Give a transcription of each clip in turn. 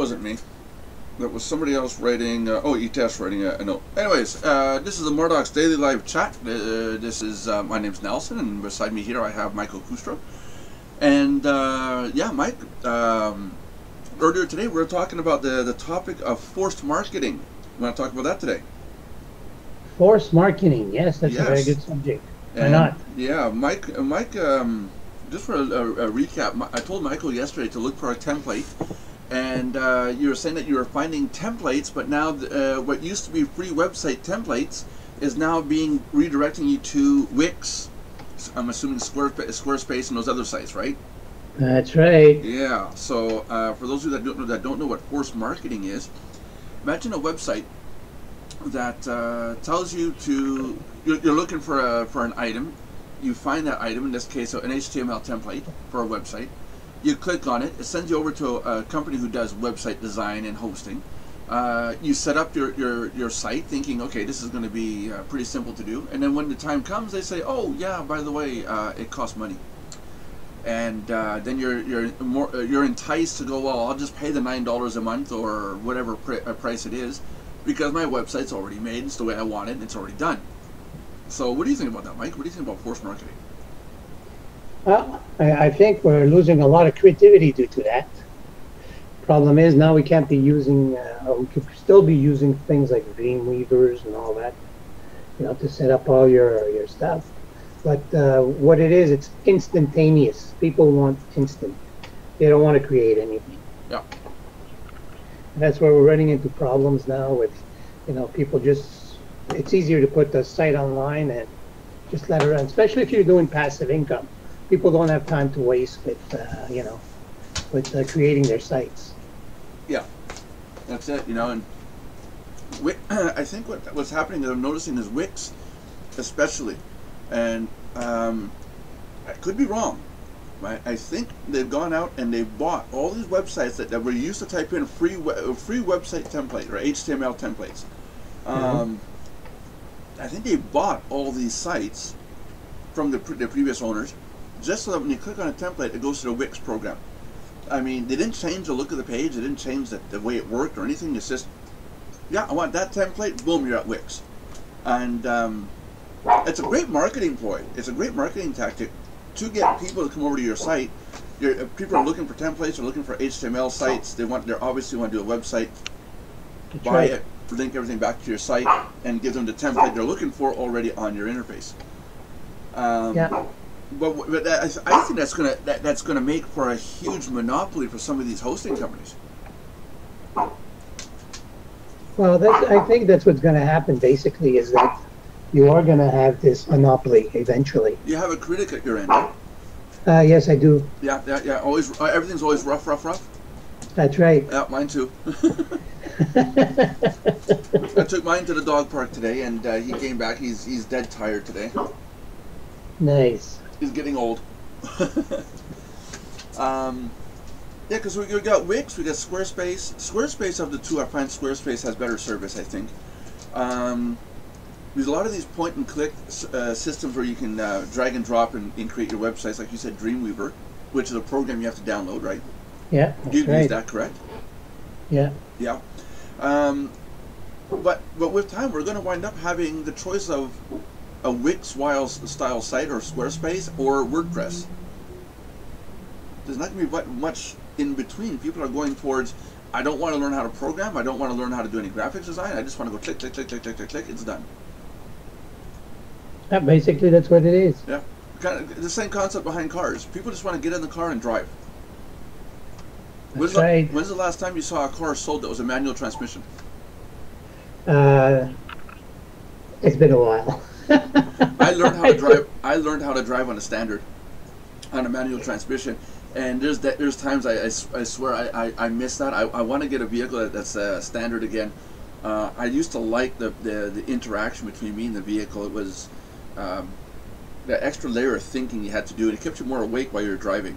wasn't me. That was somebody else writing. Oh, ETS writing a note. Anyways, this is the Mardox Daily Live Chat. This is my name's Nelson, and beside me here I have Michael Kustra. And yeah, Mike. Earlier today we were talking about the topic of forced marketing. We want to talk about that today. Forced marketing, yes, that's a very good subject. Why not? Yeah, Mike. Just for a recap, I told Michael yesterday to look for a template. And you were saying that you were finding templates, but now what used to be free website templates is now being redirecting you to Wix. I'm assuming Squarespace and those other sites, right? That's right. Yeah. So for those of you that don't know what forced marketing is, imagine a website that tells you you're looking for an item. You find that item, in this case an HTML template for a website. You click on it, it sends you over to a company who does website design and hosting. You set up your site thinking, okay, this is going to be pretty simple to do. And then when the time comes, they say, oh yeah, by the way, it costs money. And then you're enticed to go, well, I'll just pay the $9 a month or whatever price it is, because my website's already made, it's the way I want it, and it's already done. So what do you think about that, Mike? What do you think about forced marketing? Well, I think we're losing a lot of creativity due to that. Problem is now we can't be using, we could still be using things like Dreamweavers and all that, to set up all your stuff. But what it is, it's instantaneous. People want instant. They don't want to create anything. Yeah. And that's where we're running into problems now with, people just, it's easier to put the site online and just let it run, especially if you're doing passive income. People don't have time to waste with creating their sites. Yeah, that's it. And I think what's happening that I'm noticing is Wix, especially, and I could be wrong. Right? I think they've gone out and they've bought all these websites that were used to type in free website template or HTML templates. I think they bought all these sites from the previous owners, just so that when you click on a template, it goes to the Wix program. I mean, they didn't change the look of the page, they didn't change the way it worked or anything. It's just, yeah, I want that template, boom, you're at Wix. And it's a great marketing ploy. It's a great marketing tactic to get people to come over to your site. People are looking for templates, they're looking for HTML sites, they obviously want to do a website, buy it, link everything back to your site, and give them the template they're looking for already on your interface. Yeah. But I think that's gonna make for a huge monopoly for some of these hosting companies. Well, I think that's what's going to happen. Basically, is that you are going to have this monopoly eventually. You have a critic at your end. Yes, I do. Yeah. Always, everything's always rough. That's right. Yeah, mine too. I took mine to the dog park today, and he came back. He's dead tired today. Nice. He's getting old. Yeah, because we got Wix, we got Squarespace. Squarespace of the two, I find Squarespace has better service, I think. There's a lot of these point-and-click systems where you can drag and drop and create your websites, like you said, Dreamweaver, which is a program you have to download, right? Yeah, that's You've right. used that, correct? Yeah. Yeah. But with time, we're going to wind up having the choice of a Wix-style site or Squarespace or WordPress. There's not going to be much in between. People are going towards, I don't want to learn how to program, I don't want to learn how to do any graphics design, I just want to go click, it's done. Yeah, basically that's what it is. Yeah. Kind of the same concept behind cars. People just want to get in the car and drive. That's right. When's the last time you saw a car sold that was a manual transmission? It's been a while. I learned how to drive. I learned how to drive on a manual transmission, and there's times I swear I miss that. I want to get a vehicle that's standard again. I used to like the interaction between me and the vehicle. It was that extra layer of thinking you had to do, and it kept you more awake while you were driving.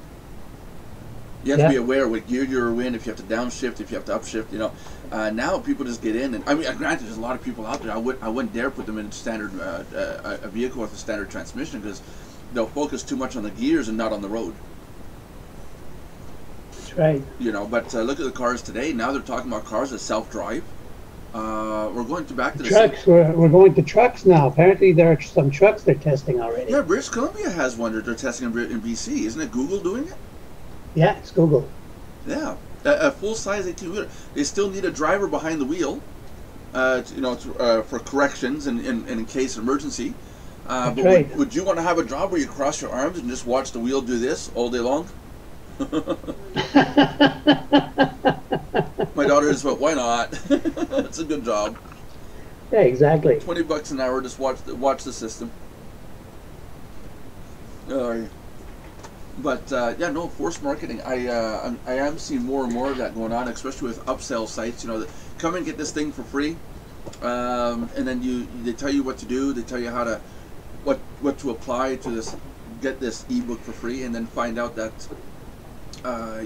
You have to be aware what gear you're in, if you have to downshift, if you have to upshift. Now people just get in, and I mean, granted, there's a lot of people out there. I wouldn't dare put them in standard a vehicle with a standard transmission because they'll focus too much on the gears and not on the road. That's That's right. You know, but look at the cars today. Now they're talking about cars that self-drive. We're going back to the Trucks. We're going to trucks now. Apparently, there are some trucks they're testing already. Yeah, British Columbia has one that they're testing in BC. Isn't it Google doing it? Yeah, it's Google. Yeah, a full-size 18-wheeler. They still need a driver behind the wheel, for corrections and in case of emergency. That's But right. would you want to have a job where you cross your arms and just watch the wheel do this all day long? My daughter is, but why not? It's a good job. Yeah, exactly. $20 an hour, just watch the system. But yeah, no, force marketing. I am seeing more and more of that going on, especially with upsell sites. You know, that come and get this thing for free, and then they tell you what to do. They tell you how to what to apply to this, get this ebook for free, and then find out that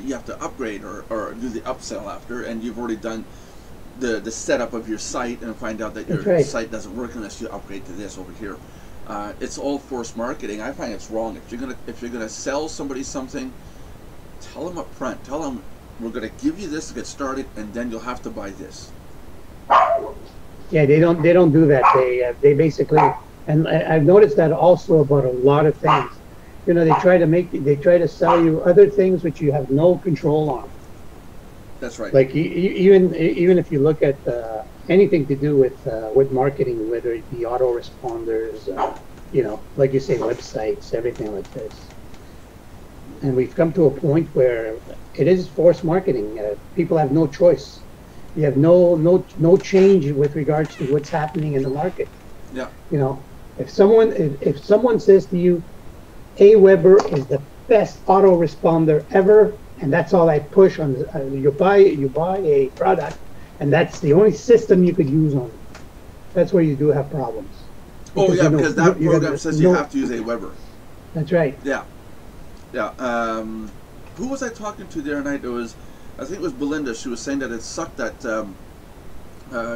you have to upgrade or do the upsell after, and you've already done the setup of your site, and find out that your site doesn't work unless you upgrade to this over here. It's all forced marketing. I find it's wrong. If you're gonna sell somebody something, tell them up front. Tell them we're gonna give you this to get started, and then you'll have to buy this. Yeah, they don't do that. They basically, and I've noticed that also about a lot of things. You know, they try to sell you other things which you have no control on. That's right. Like even if you look at anything to do with marketing, whether it be autoresponders, like you say, websites, everything like this. And we've come to a point where it is forced marketing. People have no choice. You have no change with regards to what's happening in the market. Yeah. You know, if someone says to you, Aweber is the best autoresponder ever, and that's all I push on. You buy a product, and that's the only system you could use on it. That's where you do have problems. Oh yeah, because that program says you have to use Aweber. That's right. Yeah, yeah. Who was I talking to the other night? I think it was Belinda. She was saying that it sucked that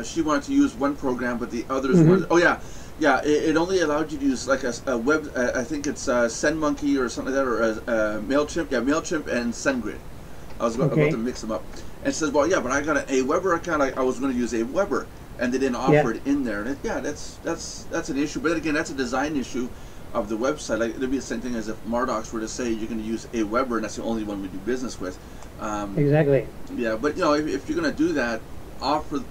she wanted to use one program, but the others wanted. Oh yeah. Yeah, it only allowed you to use like a web. I think it's SendMonkey or something like that, or Mailchimp. Yeah, Mailchimp and SendGrid. I was about to mix them up. And it says, well, yeah, but I got an Aweber account. I was going to use Aweber, and they didn't offer it in there. And that's an issue. But then again, that's a design issue of the website. Like it'd be the same thing as if Mardox were to say you're going to use Aweber, and that's the only one we do business with. Exactly. Yeah, but if you're going to do that,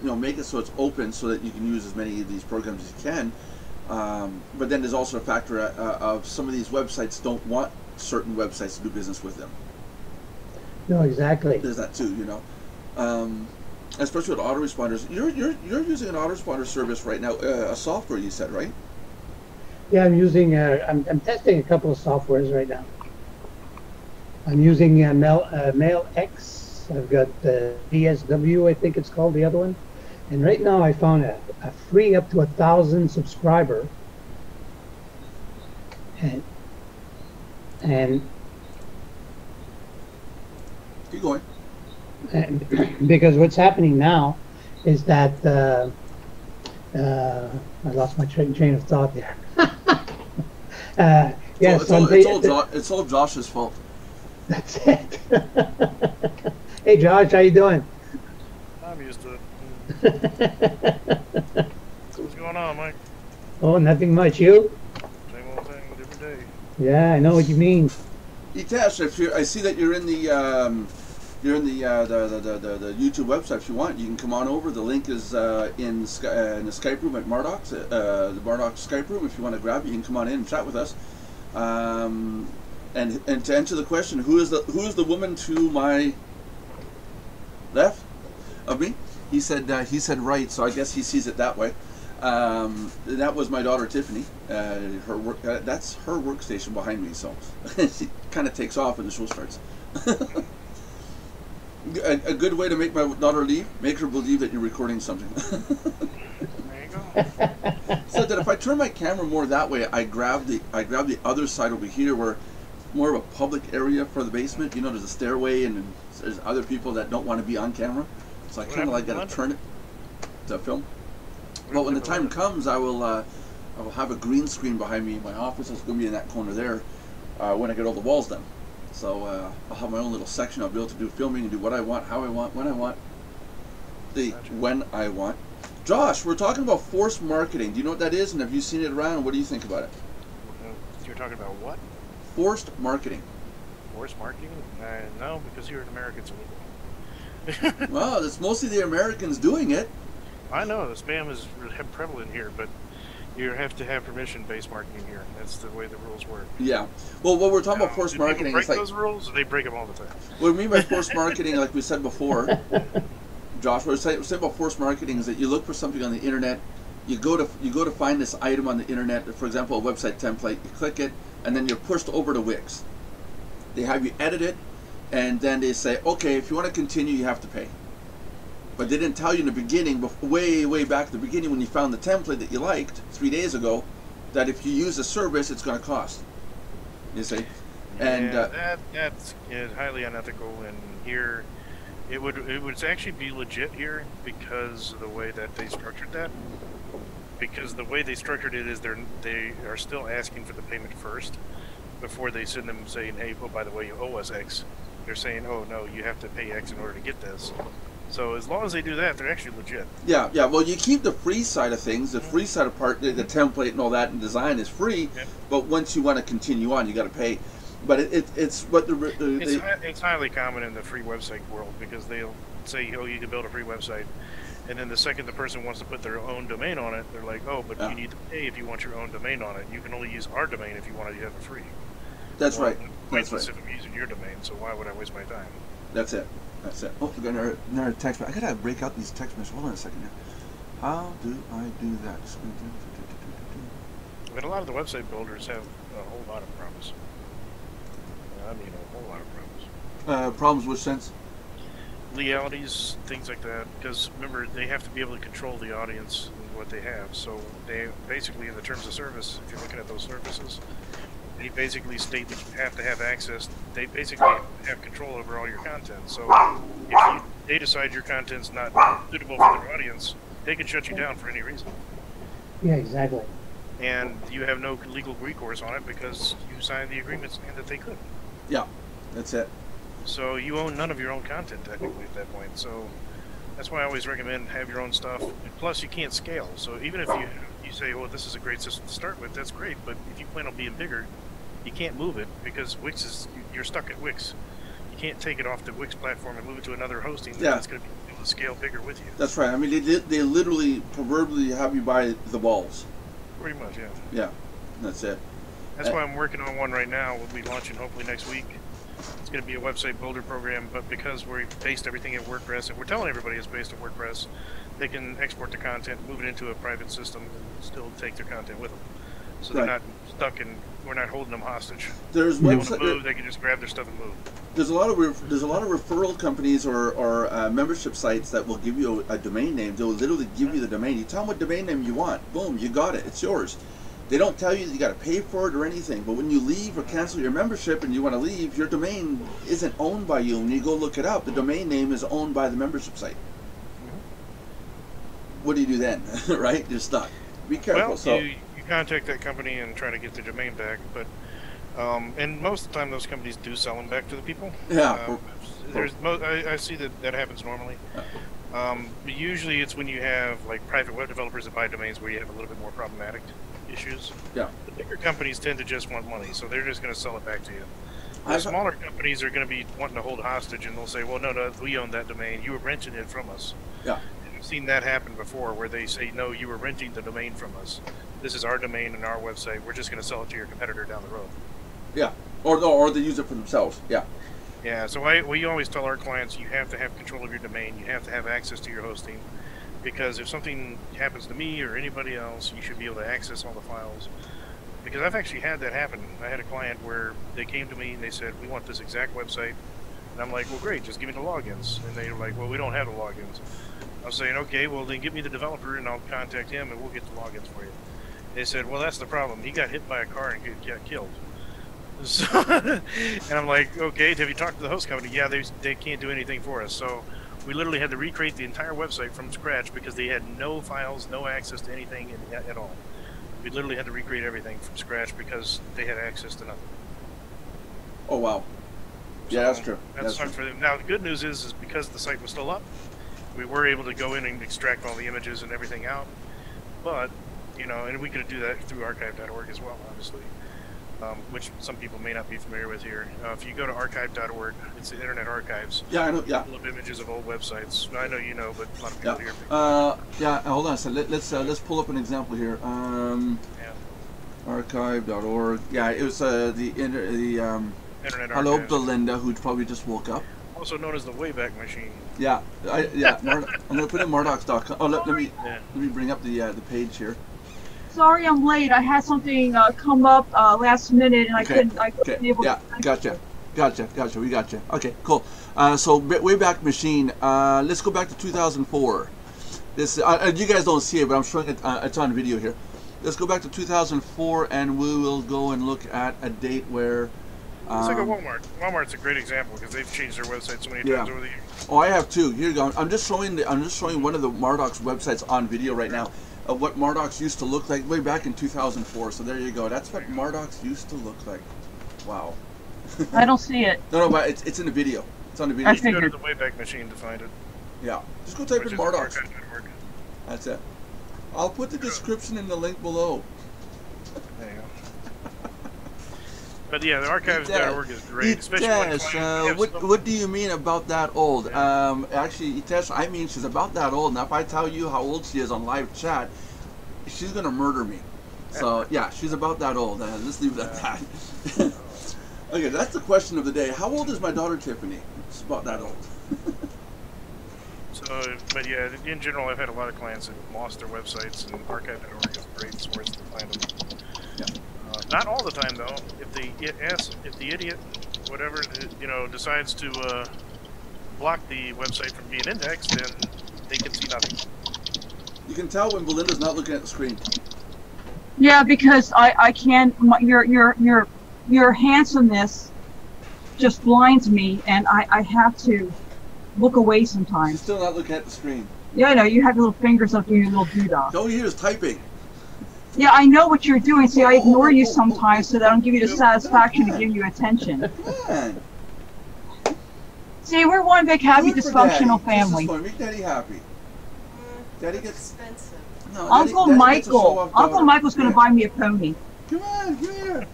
make it so it's open so that you can use as many of these programs as you can. But then there's also a factor of some of these websites don't want certain websites to do business with them. No, exactly. There's that too, especially with autoresponders. You're using an autoresponder service right now, a software you said, right? Yeah, I'm using. I'm testing a couple of softwares right now. I'm using MailX. I've got DSW, I think it's called, the other one. And right now I found a free up to 1,000 subscriber. And keep going. And because what's happening now is that I lost my train of thought there. It's all Josh's fault. That's it. Hey Josh, how you doing? I'm used to it. What's going on, Mike? Oh, nothing much. You? Same old thing, different day. Yeah, I know what you mean. Itesh, I see that you're in the the YouTube website. If you want, you can come on over. The link is in the Skype room at Mardox, the Mardox Skype room. If you want to grab it, you can come on in and chat with us. And to answer the question, who is the woman to my left of me? He said right, so I guess he sees it that way. That was my daughter Tiffany. Her work. That's her workstation behind me. So she kind of takes off when the show starts. A good way to make my daughter leave: make her believe that you're recording something. There you go. So that if I turn my camera more that way, I grab the other side over here, where more of a public area for the basement. There's a stairway, and there's other people that don't want to be on camera. So I kind of like got to turn it to film. But when the time comes, I will have a green screen behind me in my office. It's going to be in that corner there when I get all the walls done. So I'll have my own little section. I'll be able to do filming and do what I want, how I want, when I want. When I want. Josh, we're talking about forced marketing. Do you know what that is, and have you seen it around? What do you think about it? You're talking about what? Forced marketing. Forced marketing? No, because here in America it's illegal. Well, it's mostly the Americans doing it. I know the spam is prevalent here, but you have to have permission-based marketing here. That's the way the rules work. Yeah. Well, what we're talking about forced marketing break is like those rules. Or they break them all the time. what we mean by forced marketing, like we said before, Josh, what we're saying about forced marketing is that you look for something on the internet, you go to find this item on the internet, for example, a website template, you click it, and then you're pushed over to Wix. They have you edit it, and then they say, okay, if you want to continue, you have to pay. But they didn't tell you in the beginning, way back at the beginning when you found the template that you liked 3 days ago, that if you use the service, it's going to cost. You see? And that's highly unethical, and here it would actually be legit here because of the way that they structured that. Because the way they structured it is they are still asking for the payment first before they send them saying, hey, oh, by the way, you owe us X. They're saying, oh no, you have to pay X in order to get this. So as long as they do that, they're actually legit. Yeah. Well, you keep the free side of things. The free side of part, the template and all that, and design is free. Yep. But once you want to continue on, you got to pay. But it's what it's highly common in the free website world because they'll say, oh, you can build a free website, and then the second the person wants to put their own domain on it, they're like, oh, but you need to pay if you want your own domain on it. You can only use our domain if you want to have it free. That's right. That's right. If I'm using your domain, so why would I waste my time? That's it. That's it. Oh, we got another text. I gotta break out these text messages. Hold on a second here. How do I do that? I mean, a lot of the website builders have a whole lot of problems. I mean, a whole lot of problems. Problems which sense? Legalities, things like that. Because remember, they have to be able to control the audience and what they have. So they basically, in the terms of service, if you're looking at those services, they basically state that you have to have access. They basically have control over all your content. So if they decide your content's not suitable for their audience, they can shut you down for any reason. Yeah, exactly. And you have no legal recourse on it because you signed the agreement saying that they could. Yeah, that's it. So you own none of your own content technically at that point. So that's why I always recommend have your own stuff. And plus, you can't scale. So even if you say, "Oh, this is a great system to start with," that's great. But if you plan on being bigger, you can't move it because Wix you're stuck at Wix. You can't take it off the Wix platform and move it to another hosting that's going to be able to scale bigger with you. That's right. I mean, they literally, proverbially have you buy the balls. Pretty much, yeah. Yeah, that's it. That's why I'm working on one right now. We'll be launching hopefully next week. It's going to be a website builder program, but because we've based everything in WordPress, and we're telling everybody it's based on WordPress, they can export the content, move it into a private system, and still take their content with them. So they're not stuck and we're not holding them hostage. There's if they want to move, they can just grab their stuff and move. There's a lot of referral companies or membership sites that will give you a domain name. They'll literally give you the domain. You tell them what domain name you want. Boom, you got it. It's yours. They don't tell you that you got to pay for it or anything. But when you leave or cancel your membership and you want to leave, your domain isn't owned by you. When you go look it up, the domain name is owned by the membership site. What do you do then? Right? You're stuck. Be careful. Well, you contact that company and try to get the domain back, but and most of the time those companies do sell them back to the people. Yeah. I see that happens normally. Usually it's when you have like private web developers that buy domains where you have a little bit more problematic issues. Yeah. The bigger companies tend to just want money, so they're just going to sell it back to you. The smaller companies are going to be wanting to hold hostage, and they'll say, well, no, we own that domain. You were renting it from us. Yeah. And I've seen that happen before where they say, no, you were renting the domain from us. This is our domain and our website. We're just going to sell it to your competitor down the road. Yeah. Or they use it for themselves. Yeah. Yeah, so we always tell our clients you have to have control of your domain. You have to have access to your hosting. Because if something happens to me or anybody else, you should be able to access all the files. Because I've actually had that happen. I had a client where they came to me and they said, we want this exact website. And I'm like, well, great, just give me the logins. And they were like, well, we don't have the logins. I was saying, okay, well, then give me the developer and I'll contact him and we'll get the logins for you. They said, well, that's the problem. He got hit by a car and got killed. So, and I'm like, okay, have you talked to the host company? Yeah, they can't do anything for us. So we literally had to recreate the entire website from scratch because they had no files, no access to anything at all. We literally had to recreate everything from scratch because they had access to nothing. Oh, wow. Yeah, that's true. That sucked for them. Now the good news is because the site was still up, we were able to go in and extract all the images and everything out. But and we could do that through archive.org as well, obviously, which some people may not be familiar with here. If you go to archive.org, it's the Internet Archives. Yeah, I know. Yeah. Full of images of old websites. I know you know, but a lot of people here. Yeah. Hold on a second. Let's pull up an example here. Archive.org. Yeah, it was the Internet hello, Archives. Belinda, who probably just woke up. Also known as the Wayback Machine. Yeah, I'm gonna put in Mardox.com. Oh, let me bring up the page here. Sorry, I'm late. I had something come up last minute, and I couldn't be able to. Gotcha. We gotcha. Okay, cool. So Wayback Machine. Let's go back to 2004. This you guys don't see it, but I'm showing it. It's on video here. Let's go back to 2004, and we will go and look at a date where. It's like a Walmart. Walmart's a great example because they've changed their website so many times over the years. Oh, I have too. Here you go. I'm just showing one of the Mardox websites on video right now of what Mardox used to look like way back in 2004. So there you go. That's what Mardox used to look like. Wow. I don't see it. No, but it's in the video. It's on the video. You can go to the Wayback Machine to find it. Yeah. Just go type in Mardox. Archive.org. That's it. I'll put the description in the link below. There you go. But yeah, the archives.org is great. Especially what do you mean about that old? Actually, Itesh, I mean she's about that old. Now, if I tell you how old she is on live chat, she's gonna murder me. So yeah, she's about that old. Let's leave it at that. Okay, that's the question of the day. How old is my daughter Tiffany? She's about that old. But yeah, in general, I've had a lot of clients that have lost their websites, and archive.org is a great source to find them. Yeah. Not all the time, though. If the idiot, whatever, decides to block the website from being indexed, then they can see nothing. You can tell when Belinda's not looking at the screen. Yeah, because I can't. Your handsomeness just blinds me, and I have to look away sometimes. She's still not looking at the screen. Yeah, I know. You have your little fingers up in your little doodah. All you hear is typing. Yeah, I know what you're doing. See, I ignore you sometimes so that I don't give you the satisfaction to give you attention. Come on. See, we're one big happy dysfunctional family. This is make Daddy happy. Daddy gets expensive. No, Uncle Michael's going to buy me a pony. Come on, come here.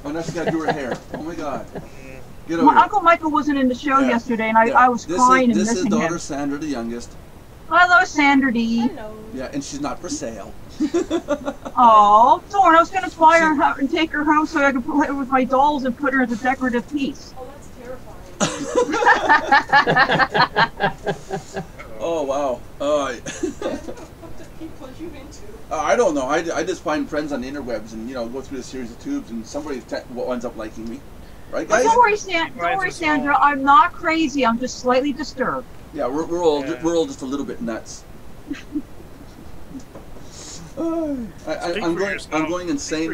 Oh, now she got to do her hair. Oh my God. Get over here. Uncle Michael wasn't in the show yesterday, and I was crying and missing him. This is daughter Sandra, the youngest. Hello, Sandra D. Hello. Yeah, and she's not for sale. Oh, darn! I was going to fly her and take her home so I could play with my dolls and put her as a decorative piece. Oh, that's terrifying. Oh wow. What do people you into? I don't know. I just find friends on the interwebs and go through a series of tubes and somebody ends up liking me, right, guys? Don't worry, Sandra. I'm not crazy. I'm just slightly disturbed. Yeah, we're all just a little bit nuts. I'm going insane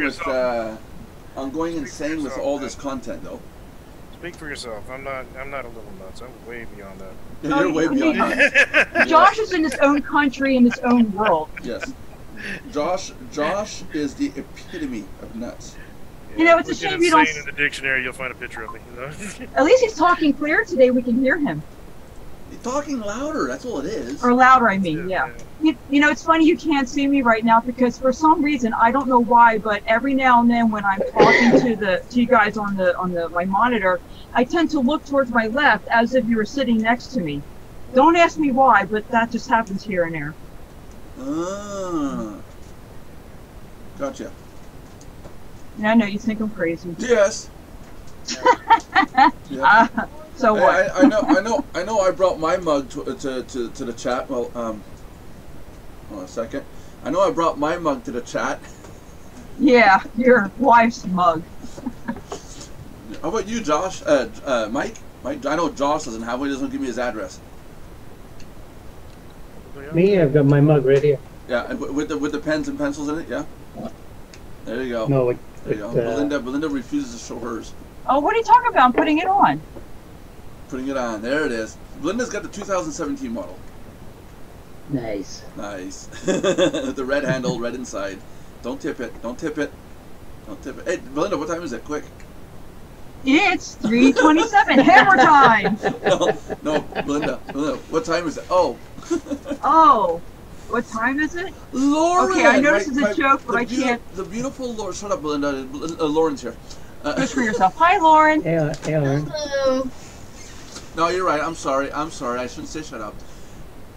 with all this content though. Speak for yourself. I'm not a little nuts. I'm way beyond that. Yeah, you're way beyond that. Josh is in his own country, in his own world. Yes. Josh is the epitome of nuts. Yeah, it's a shame you don't. In the dictionary, you'll find a picture of me. At least he's talking clear today. We can hear him. He's talking louder. That's all it is. Or louder, I mean. Yeah. It's funny you can't see me right now because for some reason I don't know why, but every now and then when I'm talking to you guys on my monitor, I tend to look towards my left as if you were sitting next to me. Don't ask me why, but that just happens here and there. Ah. Gotcha. Yeah, I know you think I'm crazy. Yes. Yeah. So what? I know. I brought my mug to the chat. Well, hold on a second. I know I brought my mug to the chat. Yeah, your wife's mug. How about you, Josh? Mike? Mike? I know Josh doesn't have one. He doesn't give me his address. Me, I've got my mug right here. Yeah, and with the pens and pencils in it. Yeah. There you go. No, there you go. Belinda refuses to show hers. Oh, what are you talking about? I'm putting it on. Putting it on. There it is. Belinda's got the 2017 model. Nice. Nice. The red handle, red inside. Don't tip it. Don't tip it. Don't tip it. Hey, Belinda, what time is it? Quick. It's 3:27. Hammer time. No, Belinda, what time is it? Oh. Oh, what time is it? Lauren! Okay, I noticed it's a joke, but I can't. The beautiful Lauren. Shut up, Belinda. Lauren's here. Push for yourself. Hi, Lauren. Hey, Lauren. Hello. No, you're right. I'm sorry. I shouldn't say shut up.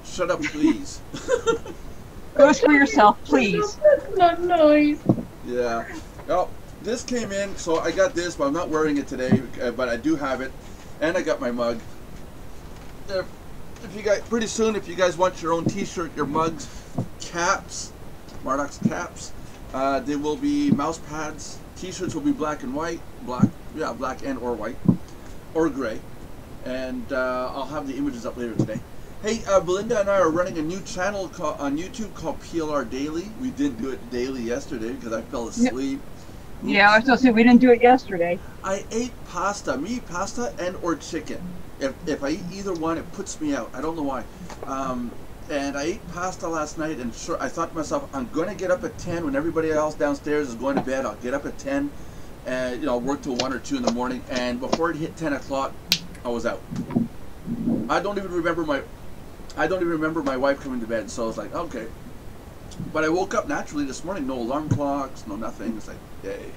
Shut up, please. Push for yourself, please. That's not nice. Yeah. Oh, this came in, so I got this, but I'm not wearing it today. But I do have it, and I got my mug. If you guys, pretty soon, if you guys want your own T-shirt, your mugs, caps, Mardox caps, they will be mouse pads. T-shirts will be black and white, black and or white, or gray, and I'll have the images up later today. Hey, Belinda and I are running a new channel on YouTube called PLR Daily. We didn't do it daily yesterday because I fell asleep. Yeah, I was supposed to say we didn't do it yesterday. I ate pasta, pasta and or chicken. If I eat either one, it puts me out. I don't know why. And I ate pasta last night, and I thought to myself, I'm going to get up at 10 when everybody else downstairs is going to bed. I'll get up at 10, and work till 1 or 2 in the morning. And before it hit 10 o'clock, I was out. I don't even remember my wife coming to bed. So I was like, okay. But I woke up naturally this morning. No alarm clocks, no nothing. It's like, yay.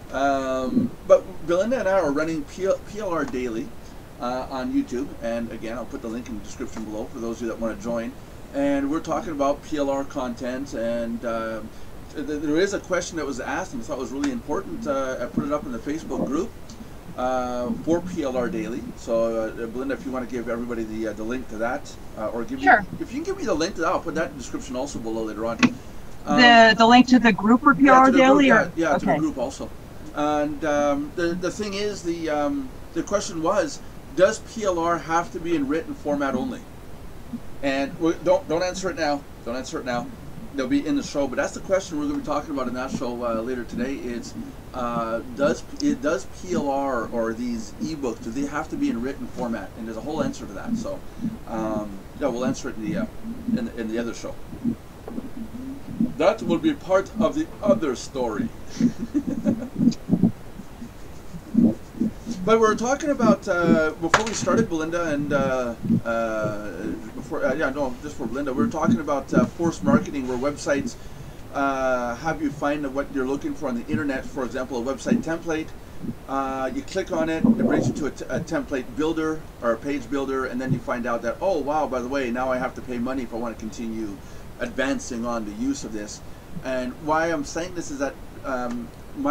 But Belinda and I are running PLR Daily on YouTube, and again, I'll put the link in the description below for those of you that want to join. And we're talking about PLR content, and there is a question that was asked, and I thought was really important. I put it up in the Facebook group for PLR Daily. So, Belinda, if you want to give everybody the link to that, or give Sure. if you can give me the link to that, I'll put that in the description also below later on. The link to the group or PLR Daily, group, or to okay. the group also. And the thing is, the question was, does PLR have to be in written format only? And don't answer it now. Don't answer it now. They'll be in the show. But that's the question we're going to be talking about in that show later today. Is does PLR or these ebooks, do they have to be in written format? And there's a whole answer to that. So yeah, we'll answer it in the other show. That will be part of the other story. But we were talking about before we started, Belinda, and just for Belinda, we were talking about forced marketing, where websites have you find what you're looking for on the internet. For example, a website template. You click on it, it brings you to a template builder or a page builder, and then you find out that, oh wow, by the way, now I have to pay money if I want to continue advancing on the use of this. And why I'm saying this is that I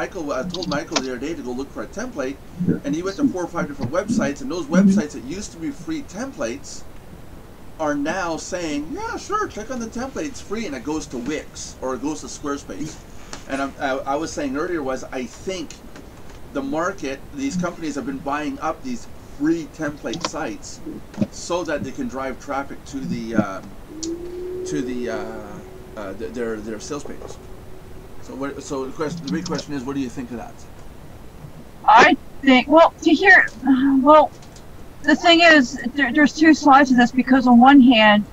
told Michael the other day to go look for a template, and he went to 4 or 5 different websites, and those websites that used to be free templates are now saying, yeah, sure, click on the template, it's free, and it goes to Wix or it goes to Squarespace. And I was saying earlier was, I think the market, these companies have been buying up these free template sites so that they can drive traffic to their sales pages. So the big question is, what do you think of that? I think, well, the thing is, there's two sides to this, because on one hand,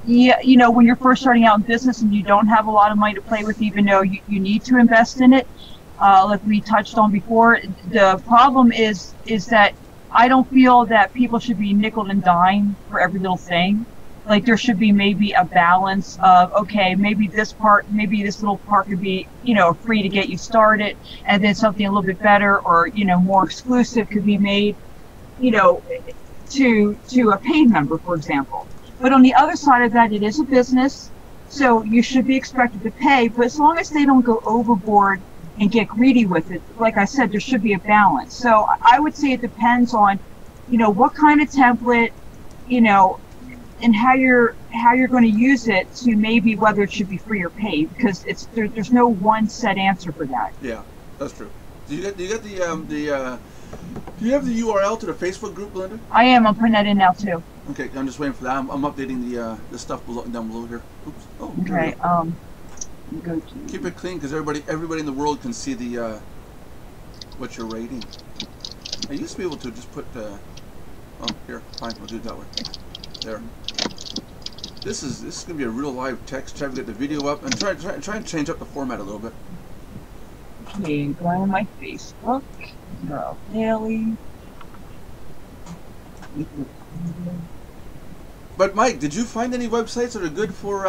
when you're first starting out in business and you don't have a lot of money to play with, even though you need to invest in it, like we touched on before, the problem is that I don't feel that people should be nickel and dime for every little thing. Like, there should be maybe a balance of, okay, maybe this little part could be, free to get you started, and then something a little bit better or, more exclusive could be made, to a paid member, for example. But on the other side of that, it is a business, so you should be expected to pay, but as long as they don't go overboard and get greedy with it, like I said, there should be a balance. So I would say it depends on, what kind of template, and how you're going to use it to maybe whether it should be free or paid, because there's no one set answer for that. Yeah, that's true. Do you have the URL to the Facebook group, Belinda? I am. I'm putting that in now too. Okay, I'm just waiting for that. I'm updating the stuff down below here. Oops. Oh. Okay. Go to. Keep it clean, because everybody in the world can see the what you're rating. I used to be able to just put. Oh, here. Fine. We'll do it that way. There. This is gonna be a real live text. Try to get the video up and try and change up the format a little bit. Okay, going on my Facebook. Daily. But Mike, did you find any websites that are good for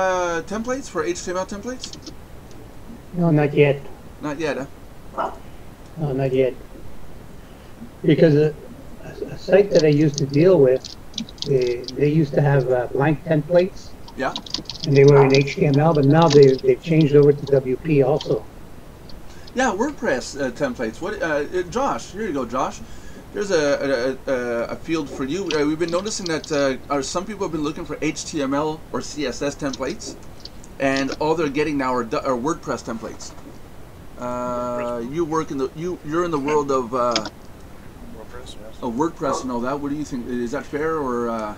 templates, for HTML templates? No, not yet. Not yet, huh? No, not yet. Because a site that I used to deal with, they used to have blank templates, Yeah. and they were in HTML, but now they've changed over to WP also. Yeah, WordPress templates. What, Josh? Here you go, Josh. There's a field for you. We've been noticing that some people have been looking for HTML or CSS templates, and all they're getting now are WordPress templates. You work in the you're in the world of WordPress, yes. WordPress and all that. What do you think? Is that fair or?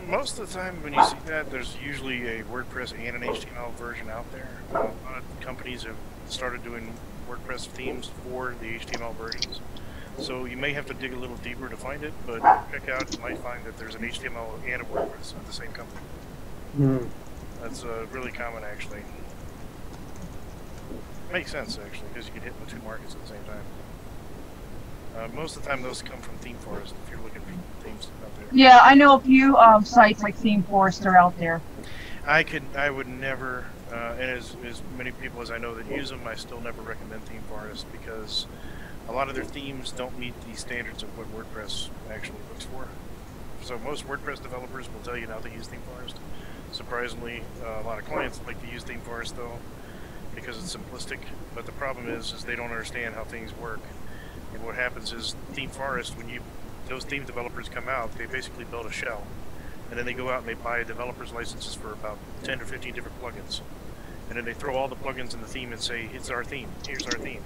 Most of the time when you see that, there's usually a WordPress and an HTML version out there. A lot of companies have started doing WordPress themes for the HTML versions. So you may have to dig a little deeper to find it, but check out, you might find that there's an HTML and a WordPress of the same company. Mm. That's really common, actually. Makes sense, actually, because you can hit the two markets at the same time. Most of the time, those come from Theme Forest, if you're looking for themes out there. Yeah, I know a few sites like Theme Forest are out there. I would never, and as many people as I know that use them, I still never recommend Theme Forest because a lot of their themes don't meet the standards of what WordPress actually looks for. So most WordPress developers will tell you not to use Theme Forest. Surprisingly, a lot of clients like to use Theme Forest though, because it's simplistic. But the problem is they don't understand how things work. And what happens is Theme Forest, when those theme developers come out, they basically build a shell, and then they go out and they buy developers licenses for about 10 or 15 different plugins, and then they throw all the plugins in the theme and say, "It's our theme. Here's our theme."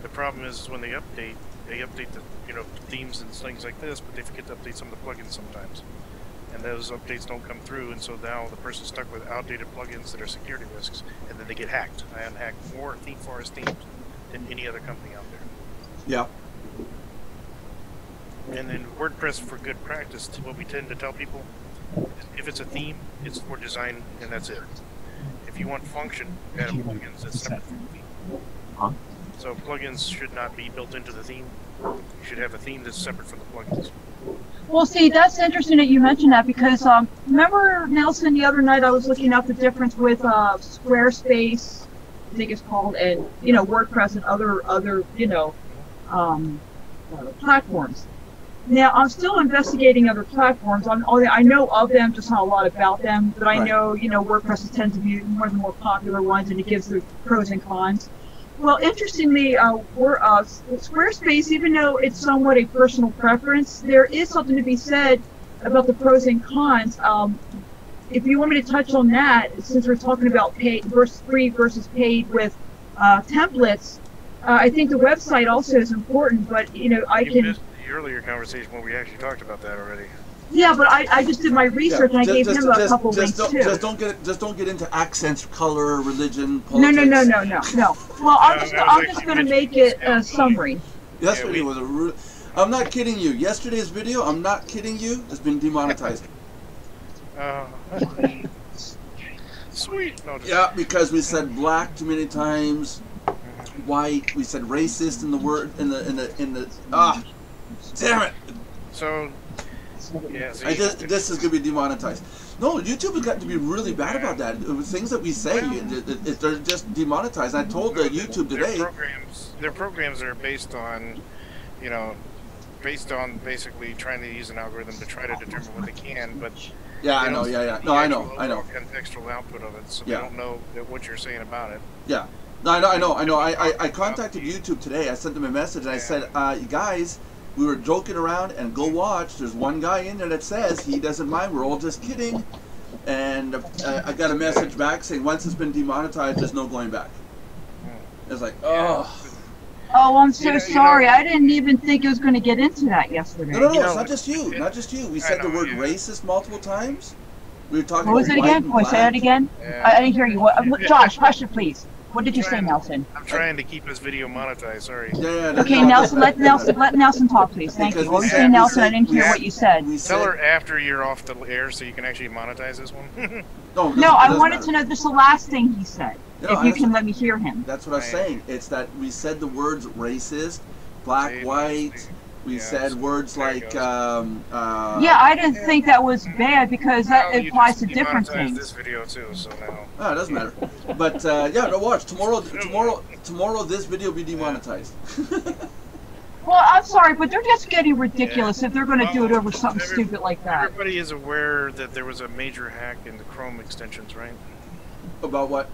The problem is when they update the themes and things like this, but they forget to update some of the plugins sometimes, and those updates don't come through, and so now the person's stuck with outdated plugins that are security risks, and then they get hacked. I unhacked more Theme Forest themes than any other company out there. Yeah. And in WordPress, for good practice, what we tend to tell people, if it's a theme, it's for design, and that's it. If you want function, add plugins that's separate from the theme. So plugins should not be built into the theme. You should have a theme that's separate from the plugins. Well, see, that's interesting that you mentioned that because remember, Nelson, the other night I was looking up the difference with Squarespace, I think it's called, and WordPress and other platforms. Now, I'm still investigating other platforms. I know of them, just not a lot about them, but I know, WordPress tends to be one of the more popular ones, and it gives the pros and cons. Well, interestingly, Squarespace, even though it's somewhat a personal preference, there is something to be said about the pros and cons. If you want me to touch on that, since we're talking about paid versus free versus paid with templates, I think the website also is important, but You missed the earlier conversation when we actually talked about that already. Yeah, but I just did my research and I gave him a couple links too. Just don't get into accents, color, religion, No. politics. No. Well, I'm just going to make it a summary. Yesterday was I'm not kidding you. Yesterday's video, I'm not kidding you, has been demonetized. Sweet. No, Yeah, because we said black too many times, white. We said racist in the word in the damn it. So. Yeah, this is gonna be demonetized. No, YouTube has gotten to be really bad about that. Things that we say, they're just demonetized. I told YouTube today. Their programs are based on basically trying to use an algorithm to try to determine what they can, but yeah, I know, yeah. No, I know. Contextual output of it, so they don't know what you're saying about it. Yeah, no, I know. I contacted YouTube today. I sent them a message and I said, you guys, we were joking around, and go watch. There's one guy in there that says he doesn't mind. We're all just kidding. And I got a message back saying once it's been demonetized, there's no going back. It's like, oh. Oh, I'm so sorry. I didn't even think it was going to get into that yesterday. No, it's not just you. Not just you. We said the word racist multiple times. We were talking what was about it again? white and Say it again. I didn't hear you. Josh, question, please. What did you say, Nelson? I'm trying to keep this video monetized. Sorry. Okay, Nelson. Let Nelson talk, please. Thank you. What was saying, Nelson? I didn't hear what you said. Tell her after you're off the air, so you can actually monetize this one. No, I wanted to know just the last thing he said. If you can let me hear him. That's what I was saying. It's that we said the words racist, black, See, white. We yeah, said so words there it like goes. Yeah, I didn't think that was bad because that Well, you applies just to different demonetized this things. video too, so now. Oh, it doesn't matter. But yeah, no, watch tomorrow. This video will be demonetized. Well, I'm sorry, but they're just getting ridiculous if they're going to do it over something stupid like that. Everybody is aware that there was a major hack in the Chrome extensions, right? About what?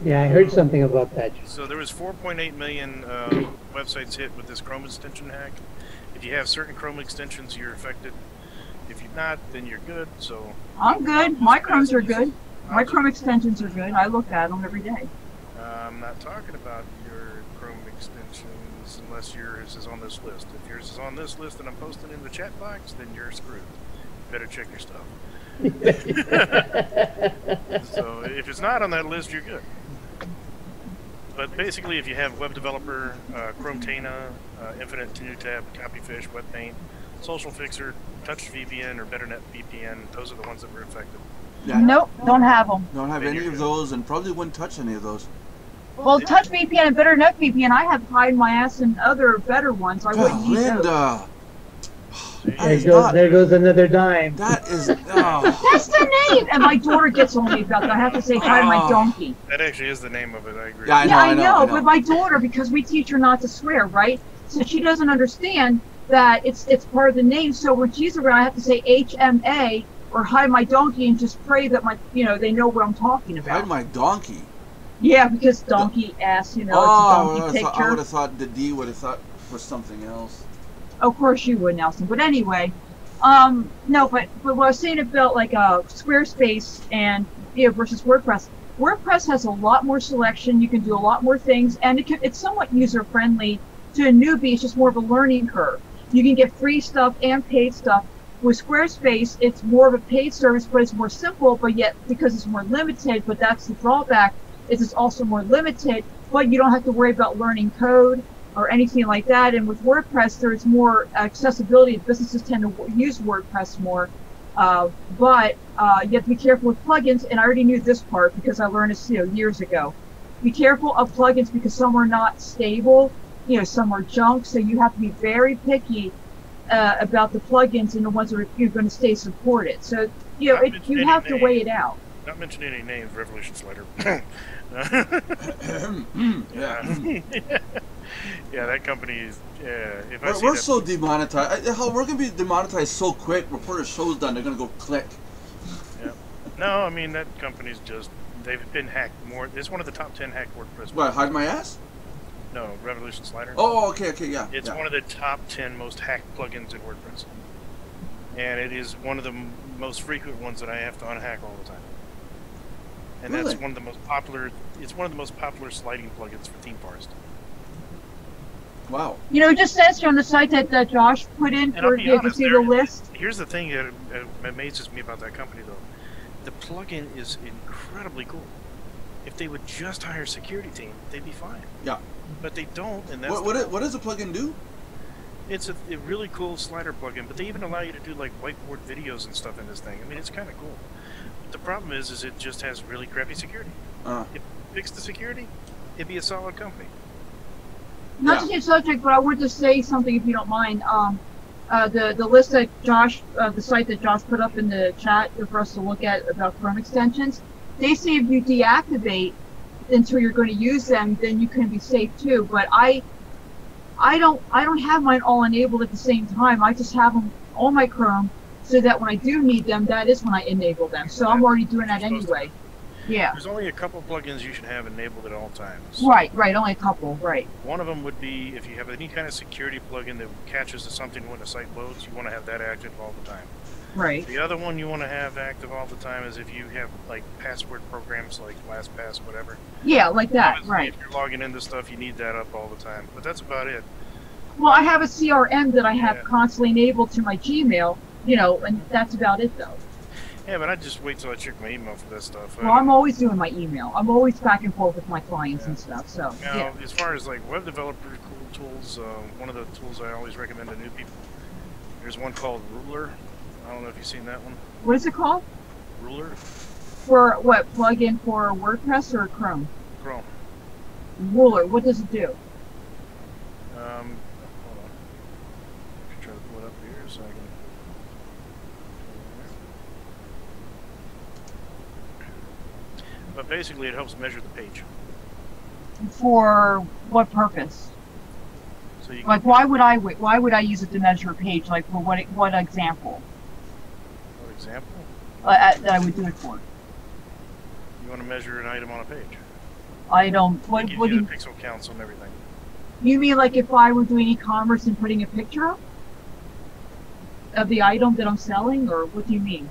Yeah, I heard something about that. So there was 4.8 million websites hit with this Chrome extension hack. If you have certain Chrome extensions, you're affected. If you're not, then you're good. So I'm good. My Chromes are good. My Chrome extensions are good. I look at them every day. I'm not talking about your Chrome extensions unless yours is on this list. If yours is on this list and I'm posting in the chat box, then you're screwed. Better check your stuff. So if it's not on that list, you're good. But basically, if you have Web Developer, Chrome Tana, Infinite New Tab, Copyfish, WebPaint, Social Fixer, Touch VPN, or BetterNet VPN, those are the ones that were affected. Yeah. Nope, don't have them. Don't have any of those, and probably wouldn't touch any of those. Well, Touch VPN and BetterNet VPN, I have hide my ass in other better ones. I wouldn't need those. Linda. There goes another dime. That is. Oh. That's the name! And my daughter gets on me about that. I have to say, hide my donkey. That actually is the name of it, I agree. Yeah, I I know, know. but my daughter, because we teach her not to swear, right? So she doesn't understand that it's part of the name. So when she's around, I have to say HMA or hide my donkey and just pray that they know what I'm talking about. Hide my donkey. Yeah, because donkey ass, it's a donkey picture. I would have thought the D would have thought for something else. Of course you would, Nelson. But anyway, no, but what I was saying about like Squarespace and versus WordPress. WordPress has a lot more selection. You can do a lot more things, and it's somewhat user friendly to a newbie. It's just more of a learning curve. You can get free stuff and paid stuff. With Squarespace, it's more of a paid service, but it's more simple. But yet, because it's more limited, but that's the drawback. Is it's also more limited, but you don't have to worry about learning code or anything like that. And with WordPress, there's more accessibility. Businesses tend to use WordPress more, but you have to be careful with plugins. And I already knew this part because I learned this years ago. Be careful of plugins because some are not stable, some are junk. So you have to be very picky about the plugins and the ones that are going to stay supported. So you have to weigh it out. Not mentioning any names, Revolution Slider. Yeah, that company is. If I We're so demonetized. We're gonna be demonetized so quick. Before the show's done, they're gonna go click. Yeah. No, I mean that company's they've been hacked more. It's one of the top 10 hacked WordPress. What? Hide my ass? No, Revolution Slider. Oh, okay, yeah. It's one of the top 10 most hacked plugins in WordPress, and it is one of the most frequent ones that I have to unhack all the time. And really? That's one of the most popular. It's one of the most popular sliding plugins for Theme Forest. Wow. It just says here on the site that Josh put in for you to see the list. Here's the thing that amazes me about that company, though. The plugin is incredibly cool. If they would just hire a security team, they'd be fine. Yeah. But they don't, and that's what does the plugin do? It's a really cool slider plugin, but they even allow you to do like whiteboard videos and stuff in this thing. I mean, it's kind of cool. But the problem is it just has really crappy security. If it fixed the security, it'd be a solid company. Not to change subject, but I wanted to say something if you don't mind. The list that Josh, the site that Josh put up in the chat for us to look at about Chrome extensions, they say if you deactivate until you're going to use them, then you can be safe too. But I don't have mine all enabled at the same time. I just have them on my Chrome so that when I do need them, that is when I enable them. So I'm already doing that anyway. Yeah. There's only a couple plugins you should have enabled at all times. Right, only a couple, right. One of them would be if you have any kind of security plugin that catches something when a site loads, you want to have that active all the time. Right. The other one you want to have active all the time is if you have like password programs like LastPass, whatever. Yeah, like that, Obviously, right. If you're logging into stuff, you need that up all the time. But that's about it. Well, I have a CRM that I have constantly enabled to my Gmail, and that's about it though. Yeah, but I just wait till I check my email for that stuff. Well, I'm always doing my email. I'm always back and forth with my clients and stuff. So now, as far as like web developer cool tools, one of the tools I always recommend to new people. There's one called Ruler. I don't know if you've seen that one. What is it called? Ruler. For what? Plug-in for WordPress or Chrome? Chrome. Ruler. What does it do? Hold on. here so I can. But basically, it helps measure the page. For what purpose? So you Like, why would I use it to measure a page? Like, for what example? For example, That I would do it for? you want to measure an item on a page. I don't. What It do gives you you? the pixel counts on everything. You mean like if I were doing e-commerce and putting a picture up of the item that I'm selling, or what do you mean?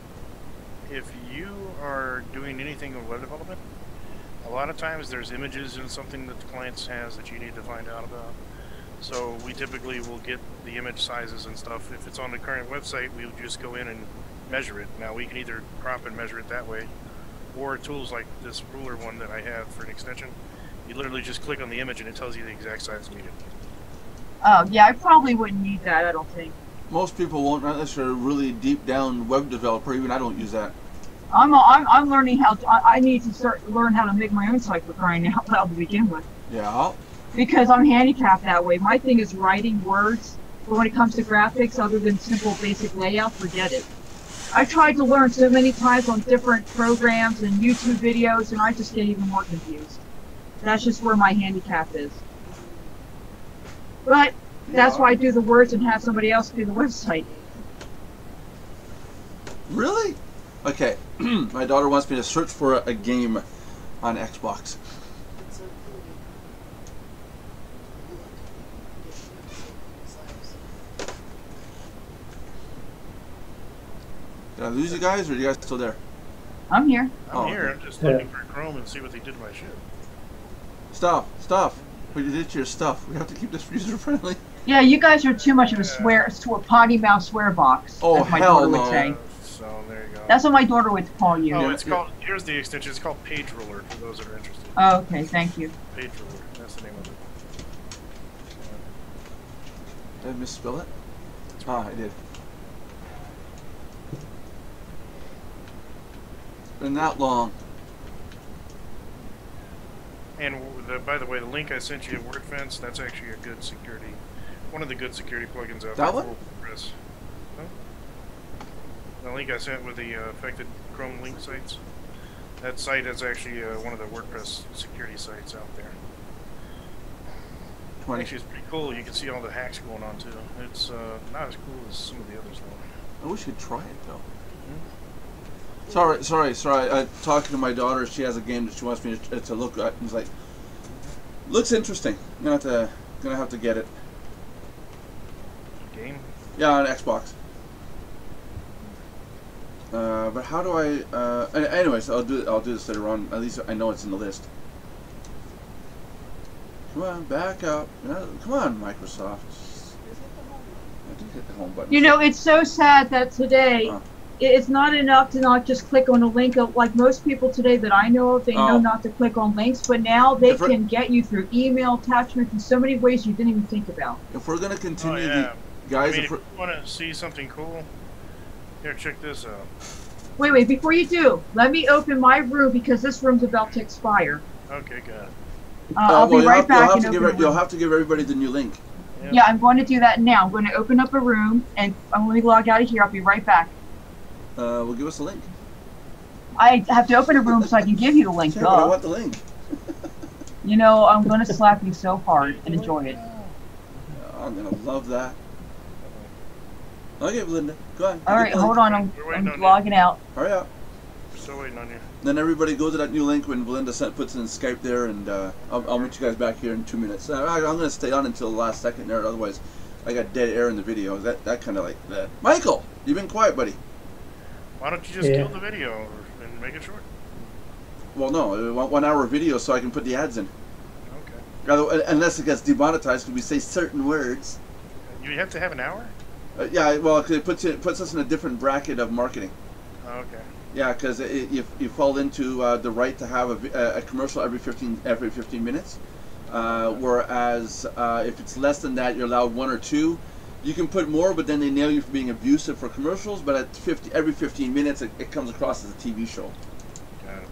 If you are doing anything with web development, a lot of times there's images in something that the client has that you need to find out about. So we typically will get the image sizes and stuff. If it's on the current website, we'll just go in and measure it. Now we can either crop and measure it that way, or tools like this ruler one that I have for an extension. You literally just click on the image and it tells you the exact size needed. Oh, yeah, I probably wouldn't need that. I don't think. Most people won't, unless you're a really deep down web developer. Even I don't use that. I'm learning how to. I need to learn how to make my own site for crying out loud to begin with. Yeah. Because I'm handicapped that way. My thing is writing words, but when it comes to graphics, other than simple basic layout, forget it. I tried to learn so many times on different programs and YouTube videos, and I just get even more confused. That's just where my handicap is. But that's why I do the words and have somebody else do the website. Really? Okay. My daughter wants me to search for a game on Xbox. It's so cool. Did I lose you guys, or are you guys still there? I'm here. I'm here, okay. I'm just looking for Chrome and see what they did to my shit. Stop. What you did to your stuff. We have to keep this user friendly. Yeah, you guys are too much of a potty mouth swear box. Oh, as my hell daughter would no. say. So there you go. That's what my daughter would call you. Oh, it's called, here's the extension, it's called Page Ruler, for those that are interested. Oh, okay, thank you. Page Ruler, that's the name of it. Did I misspell it? Ah, I did. It's been that long. And by the way, the link I sent you at WordFence, that's actually a good security, one of the good security plugins out there That one? for WordPress. Huh? The link I sent with the affected Chrome link sites, that site is actually one of the WordPress security sites out there. 20. Actually, it's pretty cool. You can see all the hacks going on too. It's not as cool as some of the others though. I wish you'd try it though. Sorry. Talking to my daughter, she has a game that she wants me to look at. He's like, looks interesting. I'm gonna have to get it. Game? Yeah, on Xbox. But how do I? Anyways, I'll do this later on. At least I know it's in the list. Come on, back up. Come on, Microsoft. I did hit the home button. You know, it's so sad that today it's not enough to not just click on a link. Like most people today that I know of, they know not to click on links, but now they can get you through email attachments in so many ways you didn't even think about. If we're gonna continue, I guys, mean, if you want to see something cool, here, check this out. Wait, before you do, let me open my room because this room's about to expire. Okay, got it. I'll be right back. You'll have to give everybody the new link. Yep. Yeah, I'm going to do that now. I'm going to open up a room, and I'm going to log out of here. I'll be right back. Well, give us the link. I have to open a room so I can give you the link. Yeah, but I want the link. You know, I'm going to slap you so hard and enjoy it. I'm gonna love that. Okay, Belinda, go on. All right, hold on. I'm logging out. Hurry up. Still waiting on you. Then everybody go to that new link when Belinda puts it in Skype there, and I'll meet you guys back here in 2 minutes. I'm gonna stay on until the last second there, otherwise I got dead air in the video. That kind of like that. Michael, you've been quiet, buddy. Why don't you just kill the video and make it short? Well, no, 1 hour video so I can put the ads in. Okay. Unless it gets demonetized because we say certain words. You have to have an hour? Yeah, well, cause it puts us in a different bracket of marketing. Oh, okay. Yeah, because you fall into the right to have a commercial every 15 minutes, whereas if it's less than that, you're allowed 1 or 2. You can put more, but then they nail you for being abusive for commercials. But at every 15 minutes, it comes across as a TV show. Got it.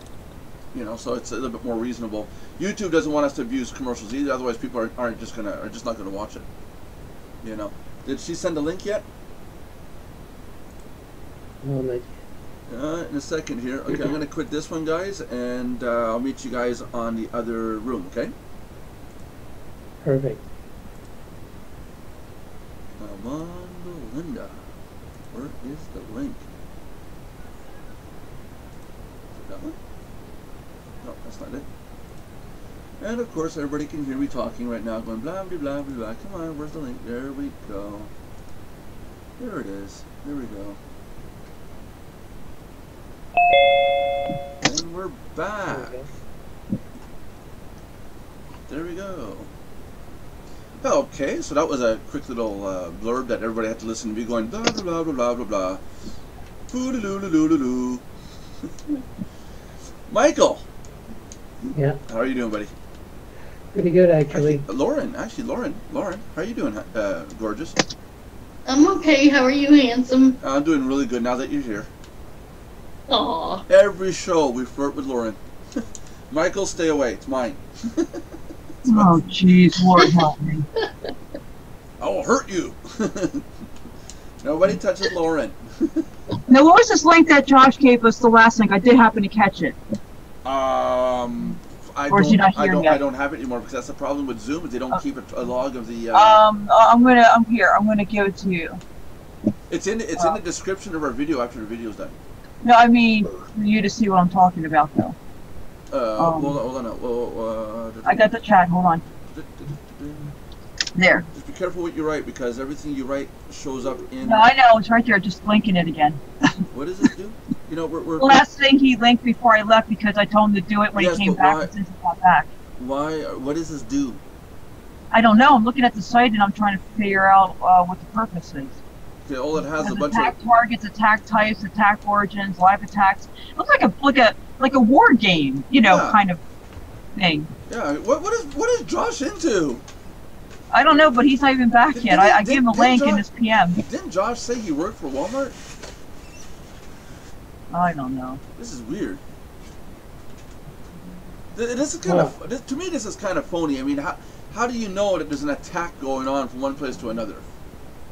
You know, so it's a little bit more reasonable. YouTube doesn't want us to abuse commercials either. Otherwise, people are just not gonna watch it. You know. Did she send a link yet? No, not yet. In a second here. Okay, I'm going to quit this one, guys, and I'll meet you guys on the other room, okay? Perfect. Linda, where is the link? That one? No, that's not it. And of course, everybody can hear me talking right now, going blah blah blah blah blah. Come on, where's the link? There we go. There it is. There we go. And we're back. There we go. Okay, so that was a quick little blurb that everybody had to listen to me going blah blah blah blah blah blah blah. Michael. Yeah. How are you doing, buddy? Pretty good, actually. Lauren, how are you doing, gorgeous? I'm okay. How are you, handsome? I'm doing really good now that you're here. Aw. Every show we flirt with Lauren. Michael, stay away. It's mine. Oh, jeez, Lord help me. I will hurt you. Nobody touches Lauren. Now, what was this link that Josh gave us, the last link? I did happen to catch it. I don't have it anymore because that's the problem with Zoom. Is they don't keep a log of the. I'm gonna give it to you. It's in the description of our video after the video's done. No, I mean for you to see what I'm talking about, though. Hold on. I got the chat. Hold on. There. Just be careful what you write because everything you write shows up in. No, I know. It's right there. Just linking it again. What does it do? You know, we're the last thing he linked before I left because I told him to do it when he came back. And since he got back. Why? What does this do? I don't know. I'm looking at the site and I'm trying to figure out what the purpose is. Okay, all it has a bunch attack targets, attack types, attack origins, live attacks. It looks like a war game, kind of thing. Yeah. What is Josh into? I don't know, but he's not even back yet. I gave him a link in his PM. Didn't Josh say he worked for Walmart? I don't know. This is weird. This is kind of to me. This is kind of phony. I mean, how do you know that there's an attack going on from one place to another?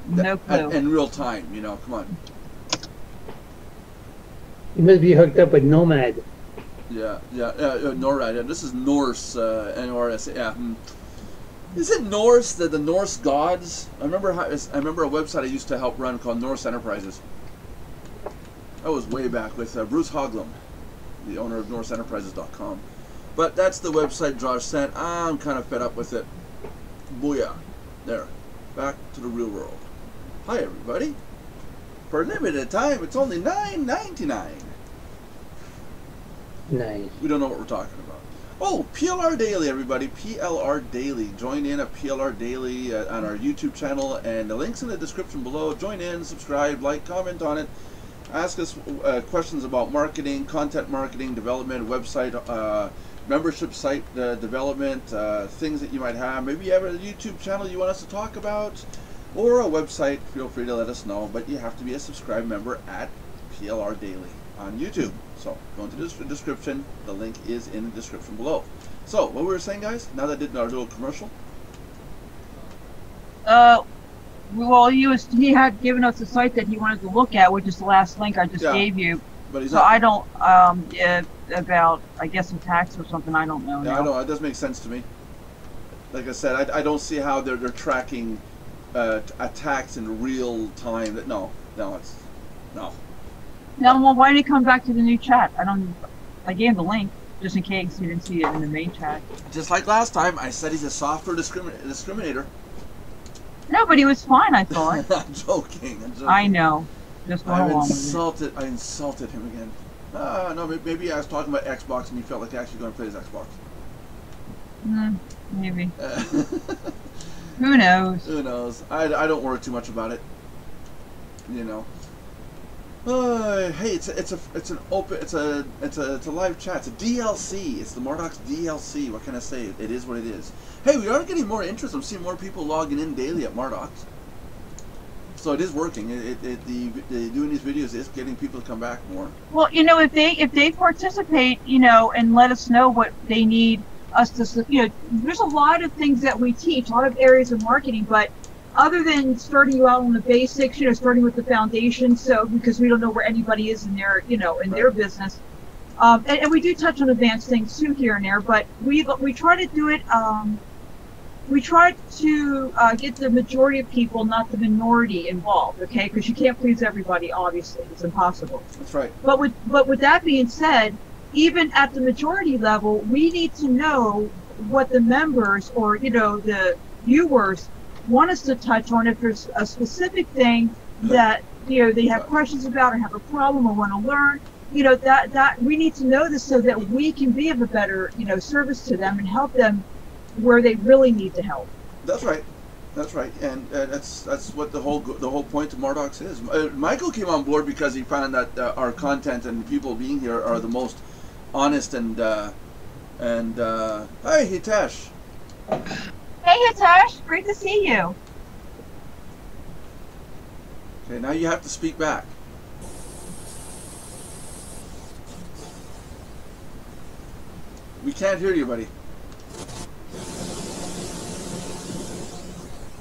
No clue. In real time, come on. You must be hooked up with Nomad. Yeah, NORAD. Yeah, this is Norse, NORS. Yeah. Is it Norse, the Norse gods? I remember a website I used to help run called Norse Enterprises. That was way back with Bruce Hoglund, the owner of NorseEnterprises.com. But that's the website Josh sent. I'm kind of fed up with it. Booyah. There. Back to the real world. Hi, everybody. For a limited time, it's only $9.99. Nice. We don't know what we're talking about. Oh, PLR Daily, everybody. PLR Daily. Join in at PLR Daily on our YouTube channel, and the link's in the description below. Join in, subscribe, like, comment on it. Ask us questions about marketing, content marketing, development, website, membership site development, things that you might have. Maybe you have a YouTube channel you want us to talk about, or a website. Feel free to let us know, but you have to be a subscribed member at PLR Daily on YouTube. So go into the description. The link is in the description below. So what we were saying, guys, now that I did our little commercial. Well, he had given us a site that he wanted to look at, which is the last link I just gave you. But he's so not. I don't about I guess some tax or something. I don't know. Yeah, I know. It does make sense to me. Like I said, I don't see how they're tracking attacks in real time. No. No, well, why did he come back to the new chat? I gave him the link just in case he didn't see it in the main chat. Just like last time, I said he's a software discriminator. No, but he was fine, I thought. I'm joking. I know. Just go along with it. I insulted him again. No, maybe I was talking about Xbox and he felt like actually going to play his Xbox. Maybe. Who knows? Who knows? I don't worry too much about it. Hey, it's a live chat. It's a DLC. It's the Mardox DLC. What can I say? It is what it is. Hey, we are getting more interest. I'm seeing more people logging in daily at Mardox. So it is working. Doing these videos is getting people to come back more. Well, if they participate, and let us know what they need us to, there's a lot of things that we teach, a lot of areas of marketing, but other than starting you out on the basics, starting with the foundation, so because we don't know where anybody is in their, their business. And we do touch on advanced things too here and there, but we try to do it. We try to get the majority of people, not the minority, involved. Okay, because you can't please everybody. Obviously, it's impossible. That's right. But with that being said, even at the majority level, we need to know what the members or the viewers want us to touch on. If there's a specific thing that they have questions about or have a problem or want to learn, that we need to know this so that we can be of a better service to them and help them where they really need the help. That's right. That's right, and that's what the whole point of Mardox is. Michael came on board because he found that our content and people being here are the most honest and hi Hitesh. Hey Hitesh, great to see you. Okay, now you have to speak back. We can't hear you, buddy.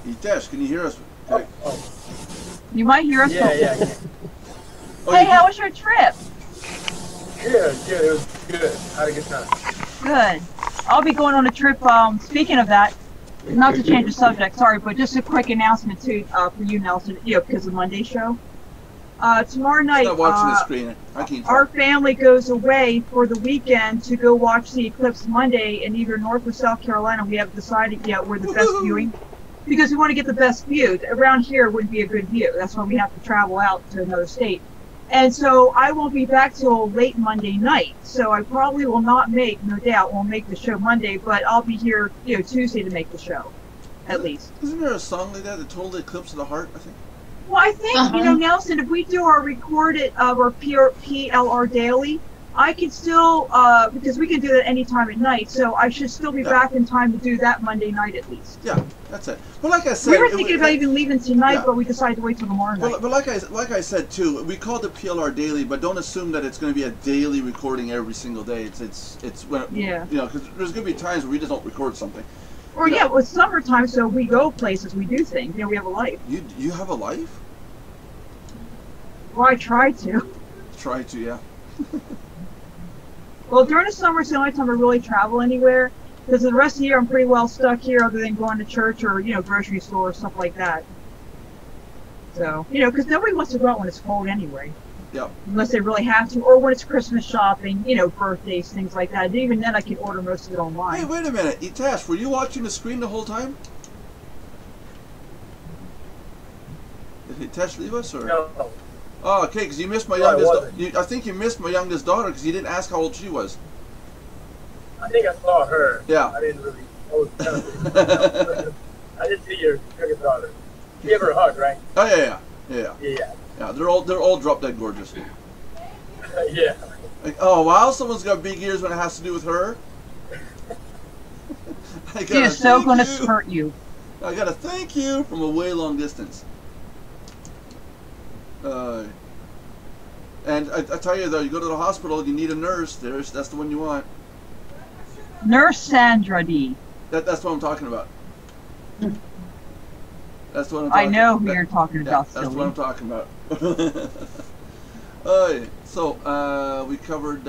Hitesh, can you hear us? Okay. You might hear us. Yeah. Hey, how was your trip? Good. It was good. Had a good time. Good. I'll be going on a trip. Speaking of that, not to change the subject, sorry, but just a quick announcement too for you, Nelson. Because of Monday's show. Tomorrow night, not watching the screen. Our family goes away for the weekend to go watch the eclipse Monday in either North or South Carolina. We haven't decided yet where the best viewing. Because we want to get the best view. Around here wouldn't be a good view. That's why we have to travel out to another state. And so I won't be back till late Monday night. So I probably will not won't make the show Monday, but I'll be here, Tuesday to make the show, at least. Isn't there a song like that, The Total Eclipse of the Heart, I think? Well, I think, Nelson, if we do our recorded, our PLR daily, I can still, because we can do that any time at night, so I should still be back in time to do that Monday night at least. Yeah, that's it. But like I said, we were thinking about even leaving tonight, but we decided to wait till tomorrow night. But like I said too, we call it PLR daily, but don't assume that it's going to be a daily recording every single day. It's when because there's going to be times where we just don't record something. Or it's summertime, so we go places, we do things. We have a life. You have a life? Well, I try to. Try to, yeah. Well, during the summer, it's the only time I really travel anywhere. Because the rest of the year, I'm pretty well stuck here, other than going to church or grocery store or stuff like that. So because nobody wants to go out when it's cold anyway. Yeah. Unless they really have to, or when it's Christmas shopping, birthdays, things like that. And even then, I can order most of it online. Hey, wait a minute, Hitesh, were you watching the screen the whole time? Did Hitesh leave us or? No. Oh, okay, because you missed my youngest. I think you missed my youngest daughter because you didn't ask how old she was. I think I saw her. Yeah. I didn't really. I was kind of. I did see your youngest daughter. You gave her a hug, right? Oh yeah. Yeah, they're all drop dead gorgeous. Yeah. Like, oh wow, someone's got big ears when it has to do with her. She is so going to hurt you. I gotta thank you from a way long distance. And I tell you though, you go to the hospital, you need a nurse. That's the one you want. Nurse Sandra D. That's what I'm talking about. That's what I'm talking about. I know who you're talking about. That's what I'm talking about. So we covered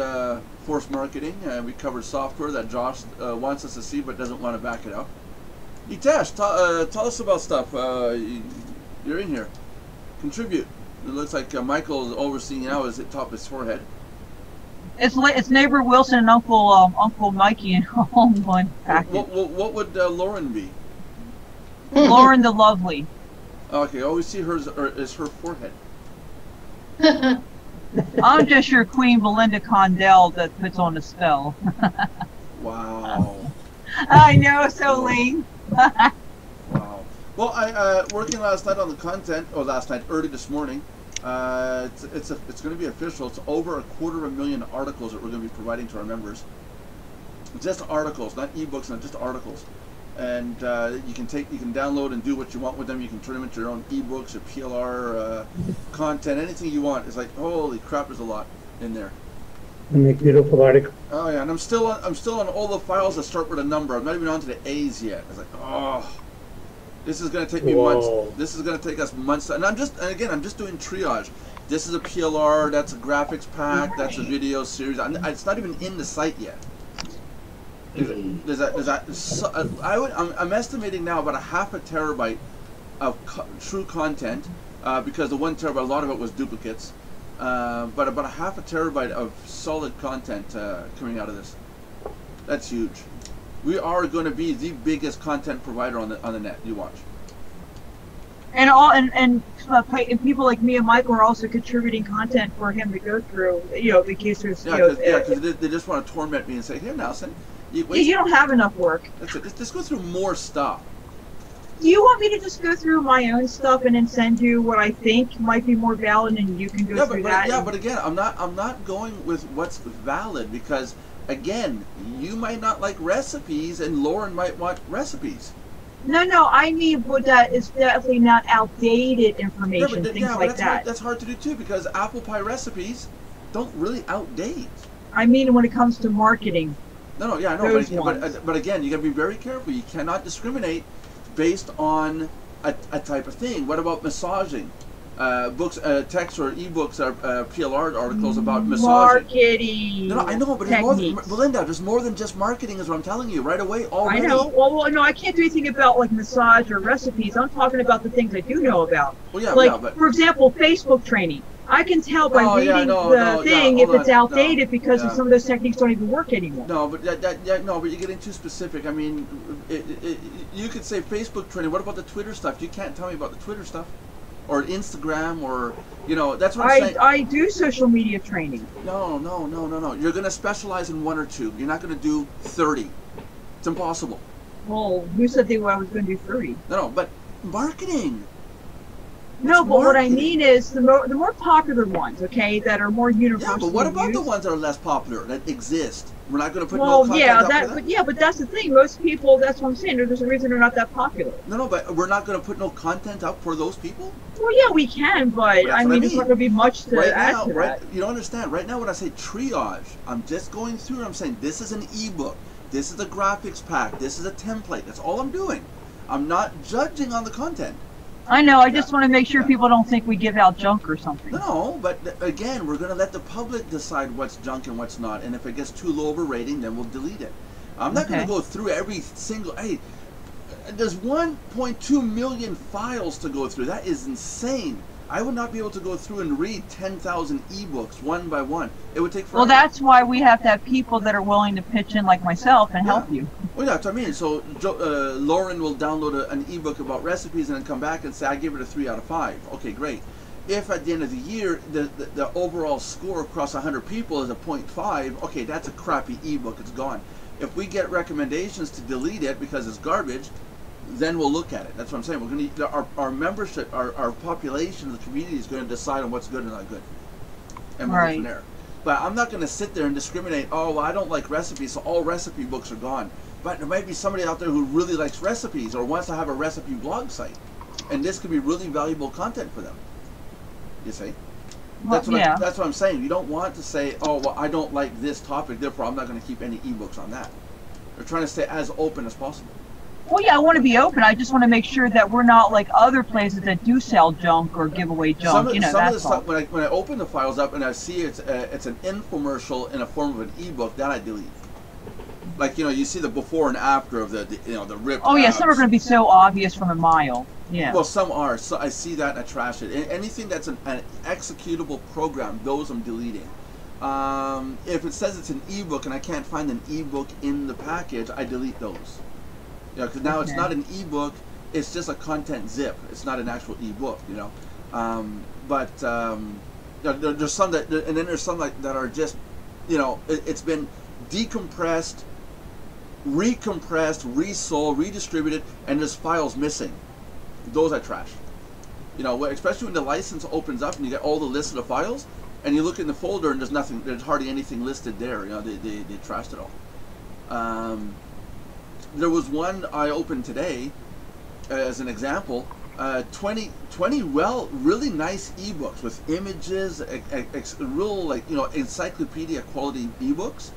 force marketing. We covered software that Josh wants us to see but doesn't want to back it up. Hitesh, tell us about stuff. You're in here. Contribute. It looks like Michael is overseeing now is at top of his forehead. It's neighbor Wilson and Uncle Mikey and home one package. What would Lauren be? Lauren the Lovely. Okay, always see hers is her forehead. I'm just your Queen Belinda Condell that puts on the spell. Wow. I know, so lame. Wow. Well, I working last night on the content. Oh, early this morning. It's going to be official. It's over 250,000 articles that we're going to be providing to our members. Just articles, not ebooks, not just articles. And you can download and do what you want with them. You can turn them into your own ebooks or PLR content, anything you want. It's like, holy crap, there's a lot in there. And make beautiful articles. Oh yeah, and I'm still on all the files that start with a number. I'm not even on to the A's yet. It's like, oh. This is going to take me months. This is going to take us months. And I'm just doing triage. This is a PLR. That's a graphics pack. That's a video series. It's not even in the site yet. I'm estimating now about a half a terabyte of true content because the 1 terabyte, a lot of it was duplicates. But about a half a terabyte of solid content coming out of this. That's huge. We are going to be the biggest content provider on the net. You watch. And people like me and Michael are also contributing content for him to go through. You know, in case there's because they just want to torment me and say, "Here, Nelson, you don't have enough work. That's it. Just go through more stuff." Do you want me to just go through my own stuff and then send you what I think might be more valid, and you can go through that? Yeah, but again, I'm not going with what's valid because. Again, you might not like recipes, and Lauren might want recipes. No, I mean, but that is definitely not outdated information, things like that. That's hard to do too, because apple pie recipes don't really outdate. I mean, when it comes to marketing. No, but again, you got to be very careful. You cannot discriminate based on a type of thing. What about massaging? Books, text or ebooks are PLR articles about massaging. Marketing. No, I know, but Belinda, there's more than just marketing, is what I'm telling you right away. Already. I know. Well, no, I can't do anything about like massage or recipes. I'm talking about the things I do know about. Well, yeah, like for example, Facebook training. I can tell by reading the thing if it's outdated because some of those techniques don't even work anymore. No, but but you're getting too specific. I mean, you could say Facebook training. What about the Twitter stuff? You can't tell me about the Twitter stuff. Or Instagram, or that's what I'm saying. I do social media training. No. You're going to specialize in 1 or 2. You're not going to do 30. It's impossible. Well, who said I was going to do 30? No, but marketing. No, but what I mean is the more popular ones, okay, that are more universal. Yeah, but what about the ones that are less popular that exist? We're not going to put no content out for that? But that's the thing. Most people, that's what I'm saying. There's a reason they're not that popular. No, but we're not going to put no content out for those people? Well, yeah, we can, but I mean, it's not going to be much to add to that. You don't understand. Right now, when I say triage, I'm just going through and I'm saying this is an ebook, this is a graphics pack, this is a template. That's all I'm doing. I'm not judging on the content. I know. I just want to make sure people don't think we give out junk or something. No, but again, we're going to let the public decide what's junk and what's not. And if it gets too low of a rating, then we'll delete it. I'm not going to go through every single... Hey, there's 1.2 million files to go through. That is insane. I would not be able to go through and read 10,000 ebooks one by one. It would take forever. Well, that's why we have to have people that are willing to pitch in like myself and help you. Well, that's what I mean. So Lauren will download an ebook about recipes and then come back and say, I give it a 3 out of 5. Okay, great. If at the end of the year, the overall score across 100 people is a 0.5, okay, that's a crappy ebook. It's gone. If we get recommendations to delete it because it's garbage, then we'll look at it. That's what I'm saying. We're going to our membership, our population, the community is going to decide on what's good and not good, and we'll go from there. But I'm not going to sit there and discriminate. Oh, well, I don't like recipes, so all recipe books are gone. But there might be somebody out there who really likes recipes or wants to have a recipe blog site, and this could be really valuable content for them. You see? That's what I'm saying. You don't want to say, oh, well, I don't like this topic, therefore I'm not going to keep any ebooks on that. They're trying to stay as open as possible. Well, yeah, I want to be open. I just want to make sure that we're not like other places that do sell junk or give away junk. Some of the stuff, when I open the files up and I see it's an infomercial in a form of an ebook, that I delete. Like, you see the before and after of the ripped. Oh yeah, some are going to be so obvious from a mile. Yeah. Well, some are. So I see that and I trash it. Anything that's an executable program, those I'm deleting. If it says it's an ebook and I can't find an ebook in the package, I delete those. Because now it's not an ebook; it's just a content zip. It's not an actual ebook, there's some that, and then there's some that are just, it's been decompressed, recompressed, resold, redistributed, and there's files missing. Those I trash. Especially when the license opens up and you get all the list of the files, and you look in the folder and there's nothing. There's hardly anything listed there. They trashed it all. There was one I opened today, as an example, 20 really nice ebooks with images, real encyclopedia quality ebooks,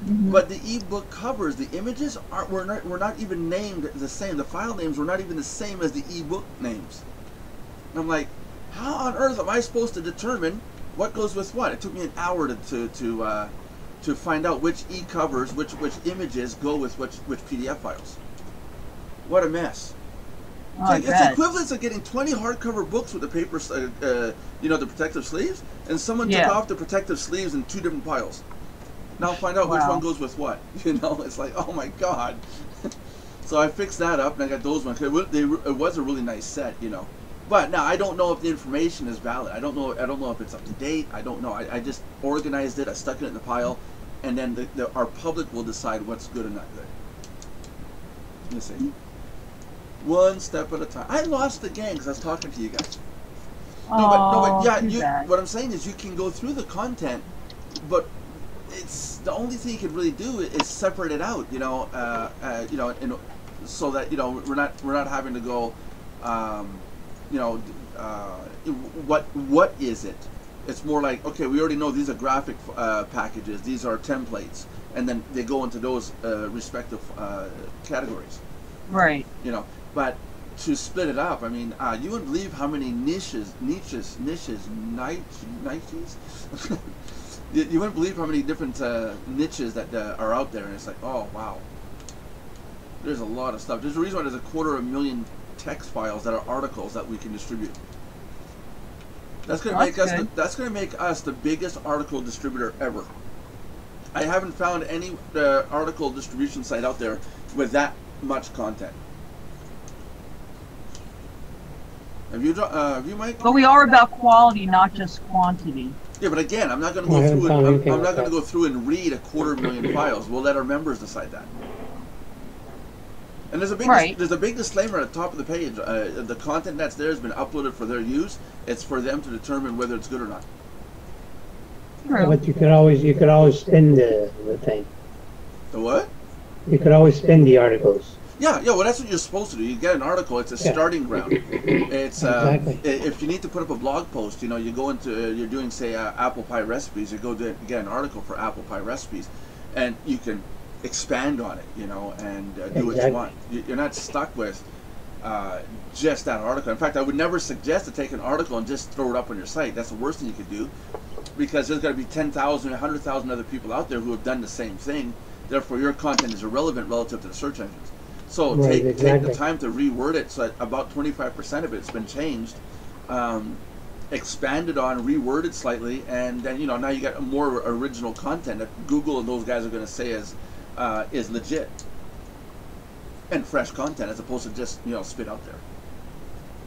But the ebook covers, the images were not even named the same. The file names were not even the same as the ebook names. And I'm like, how on earth am I supposed to determine what goes with what? It took me an hour to find out which e-covers, which images go with which PDF files. What a mess. It's the equivalent of getting 20 hardcover books with the paper, the protective sleeves, and someone took off the protective sleeves in 2 different piles. Now find out which one goes with what. It's like, oh my god. So I fixed that up, and I got those ones. It was a really nice set, But now I don't know if the information is valid. I don't know if it's up to date. I don't know. I just organized it. I stuck it in the pile, and then our public will decide what's good and not good. Let me see. One step at a time. I lost the game because I was talking to you guys. What I'm saying is you can go through the content, but it's the only thing you can really do is separate it out, so that we're not having to go, what is it? It's more like, okay, we already know these are graphic packages, these are templates, and then they go into those respective categories. Right. But to split it up, I mean, you wouldn't believe how many niches. You wouldn't believe how many different niches that are out there, and it's like, oh wow, there's a lot of stuff. There's a reason why there's 250,000 text files that are articles that we can distribute. That's going to make us the biggest article distributor ever. I haven't found any article distribution site out there with that much content. Have you, Mike? But we are about quality, not just quantity. Yeah, but again, I'm not going to go through. I'm not going to go through and read 250,000 files. We'll let our members decide that. And there's a big disclaimer at the top of the page. The content that's there has been uploaded for their use. It's for them to determine whether it's good or not. Yeah, but you could always spin the thing. The what? You could always spin the articles. Yeah. Well, that's what you're supposed to do. You get an article. It's a starting ground. It's exactly. If you need to put up a blog post, you go into you're doing say apple pie recipes. You go to get an article for apple pie recipes, and you can expand on it, and do what you want. You're not stuck with just that article. In fact, I would never suggest to take an article and just throw it up on your site. That's the worst thing you could do, because there's got to be 10,000, 100,000 other people out there who have done the same thing. Therefore, your content is irrelevant relative to the search engines. So take the time to reword it so that about 25% of it's been changed, expanded on, reworded slightly, and then now you got more original content that Google and those guys are going to say is legit and fresh content, as opposed to just spit out there.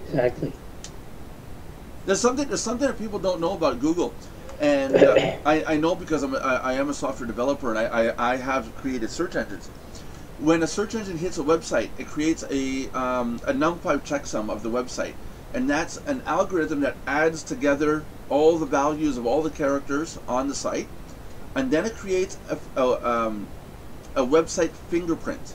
Exactly. There's something that people don't know about Google, and I know because I am a software developer, and I have created search engines. When a search engine hits a website, it creates a NumPy checksum of the website, and that's an algorithm that adds together all the values of all the characters on the site, and then it creates a website fingerprint,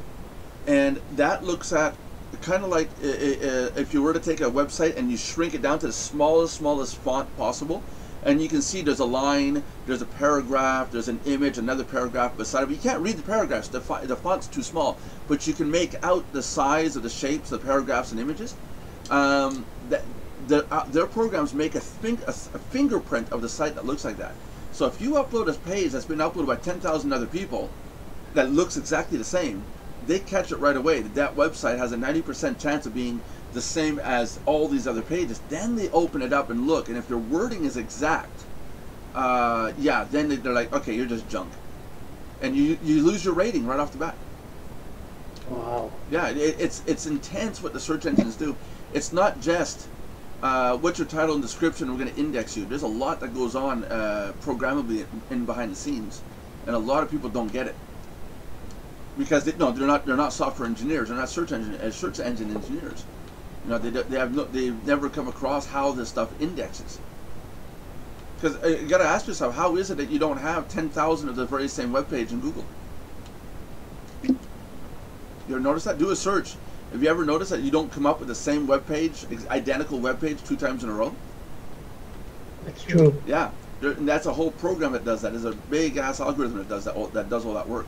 and that looks at kind of like if you were to take a website and you shrink it down to the smallest font possible, and you can see there's a line, there's a paragraph, there's an image, another paragraph beside it. But you can't read the paragraphs, the font's too small, but you can make out the size of the shapes, the paragraphs and images. Their programs make a fingerprint of the site that looks like that. So if you upload a page that's been uploaded by 10,000 other people that looks exactly the same, they catch it right away. That website has a 90% chance of being the same as all these other pages. Then they open it up and look, and if their wording is exact, then they're like, okay, you're just junk, and you lose your rating right off the bat. Wow. Yeah, it's intense what the search engines do. It's not just what's your title and description, we're going to index you. There's a lot that goes on programmably in behind the scenes, and a lot of people don't get it. Because they're not software engineers, they're not search engine engineers. They've never come across how this stuff indexes. Because you got to ask yourself, how is it that you don't have 10,000 of the very same web page in Google? You ever notice that? Do a search. Have you ever noticed that you don't come up with the same web page, identical web page, 2 times in a row? That's true. Yeah. And that's a whole program that does that. There's a big ass algorithm that does that. That does all that work.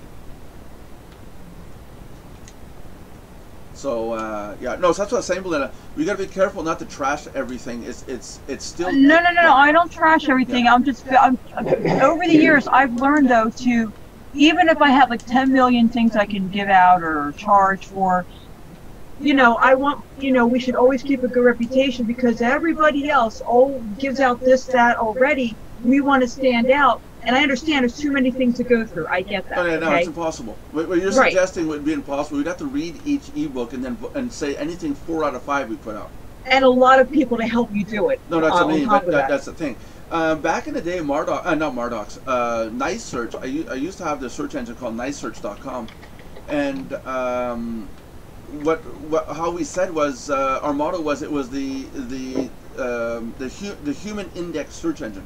So yeah, no. So that's what I'm saying, Belinda. We got to be careful not to trash everything. It's still. No. I don't trash everything. Yeah. I'm over the years, I've learned though to, even if I have like 10 million things I can give out or charge for, I want, we should always keep a good reputation because everybody else gives out this, that already. We want to stand out. And I understand there's too many things to go through. I get that. No, okay? it's impossible. What you're suggesting would be impossible. We'd have to read each ebook and say anything 4 out of 5 we put out. And a lot of people to help you do it. No, that's what I mean. But that. That's the thing. Back in the day, not Mardox, Nice Search. I used to have this search engine called nicesearch.com, and how we said was our motto was it was the human index search engine.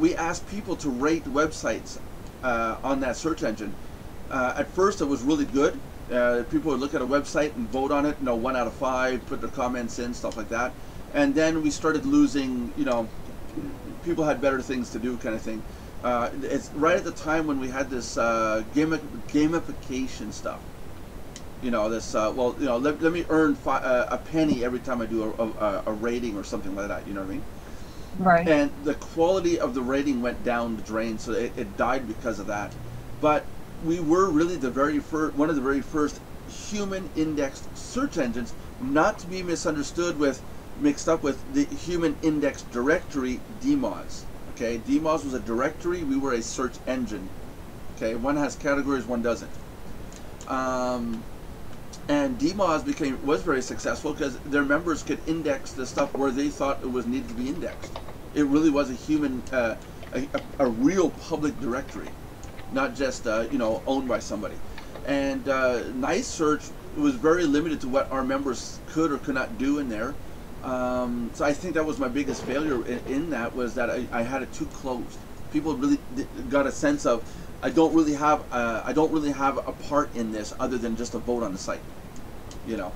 We asked people to rate websites on that search engine. At first, it was really good. People would look at a website and vote on it. 1 out of 5, put their comments in, stuff like that. And then we started losing. People had better things to do, kind of thing. It's right at the time when we had this gamification stuff. Let me earn a penny every time I do a rating or something like that. You know what I mean? Right. And the quality of the rating went down the drain, so it died because of that. But we were really one of the very first human indexed search engines, not to be mixed up with the human index directory, DMOZ. Okay, DMOZ was a directory, we were a search engine. Okay, one has categories, one doesn't. And DMOZ was very successful because their members could index the stuff where they thought it was needed to be indexed. It really was a human, a real public directory, not just owned by somebody. And Nice Search was very limited to what our members could or could not do in there. So I think that was my biggest failure in that, was that I had it too closed. People really got a sense of I don't really have a part in this other than just a vote on the site. So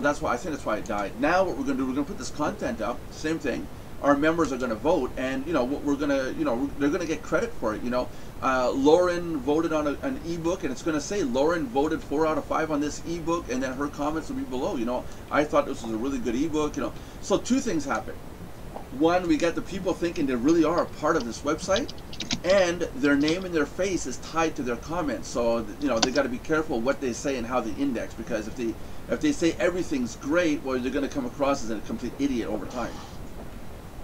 that's why I think that's why it died. Now what we're going to do, we're going to put this content up. Same thing. Our members are going to vote, and we're going to they're going to get credit for it. Lauren voted on an ebook, and it's going to say Lauren voted 4 out of 5 on this ebook, and then her comments will be below. I thought this was a really good ebook. So 2 things happen. One, we got the people thinking they really are a part of this website, and their name and their face is tied to their comments. So they got to be careful what they say and how they index, because if they say everything's great, well, they're going to come across as a complete idiot over time.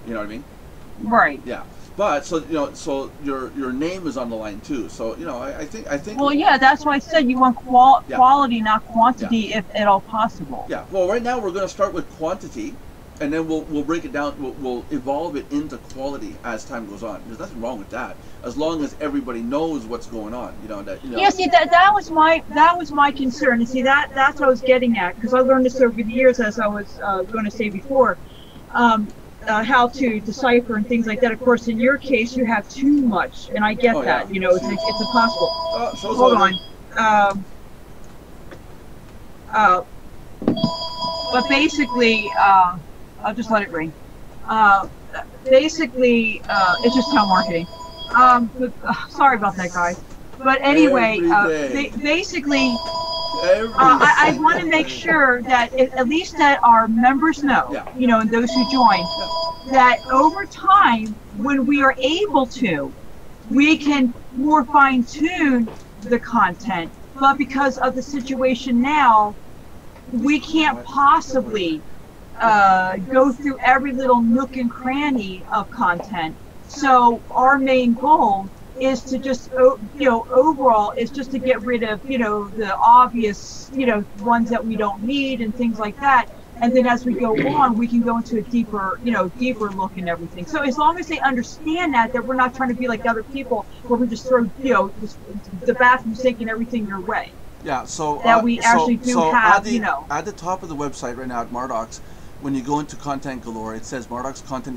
You know what I mean? Right. Yeah. But so your name is on the line too. So I think. Well, yeah, that's why I said you want quality, not quantity, if at all possible. Yeah. Well, right now we're going to start with quantity, and then we'll break it down. We'll evolve it into quality as time goes on. There's nothing wrong with that, as long as everybody knows what's going on. Yeah. See, that was my concern. And see, that's what I was getting at, because I learned this over the years, as I was going to say before. How to decipher and things like that. Of course, in your case, you have too much, and I get that. Yeah. It's impossible. Hold on. But basically, I'll just let it ring. Basically, it's just telemarketing. Sorry about that, guys. But anyway, basically. I want to make sure that at least that our members know, and those who join, that over time, when we are able to, we can more fine-tune the content. But because of the situation now, we can't possibly go through every little nook and cranny of content. So our main goal is to just, overall, is just to get rid of, the obvious, ones that we don't need and things like that. And then as we go on, we can go into a deeper look and everything. So as long as they understand that we're not trying to be like other people where we just throw, the bathroom sink and everything your way. Yeah, so that we actually do have, at the top of the website right now at Mardox, when you go into Content Galore, it says Mardox Content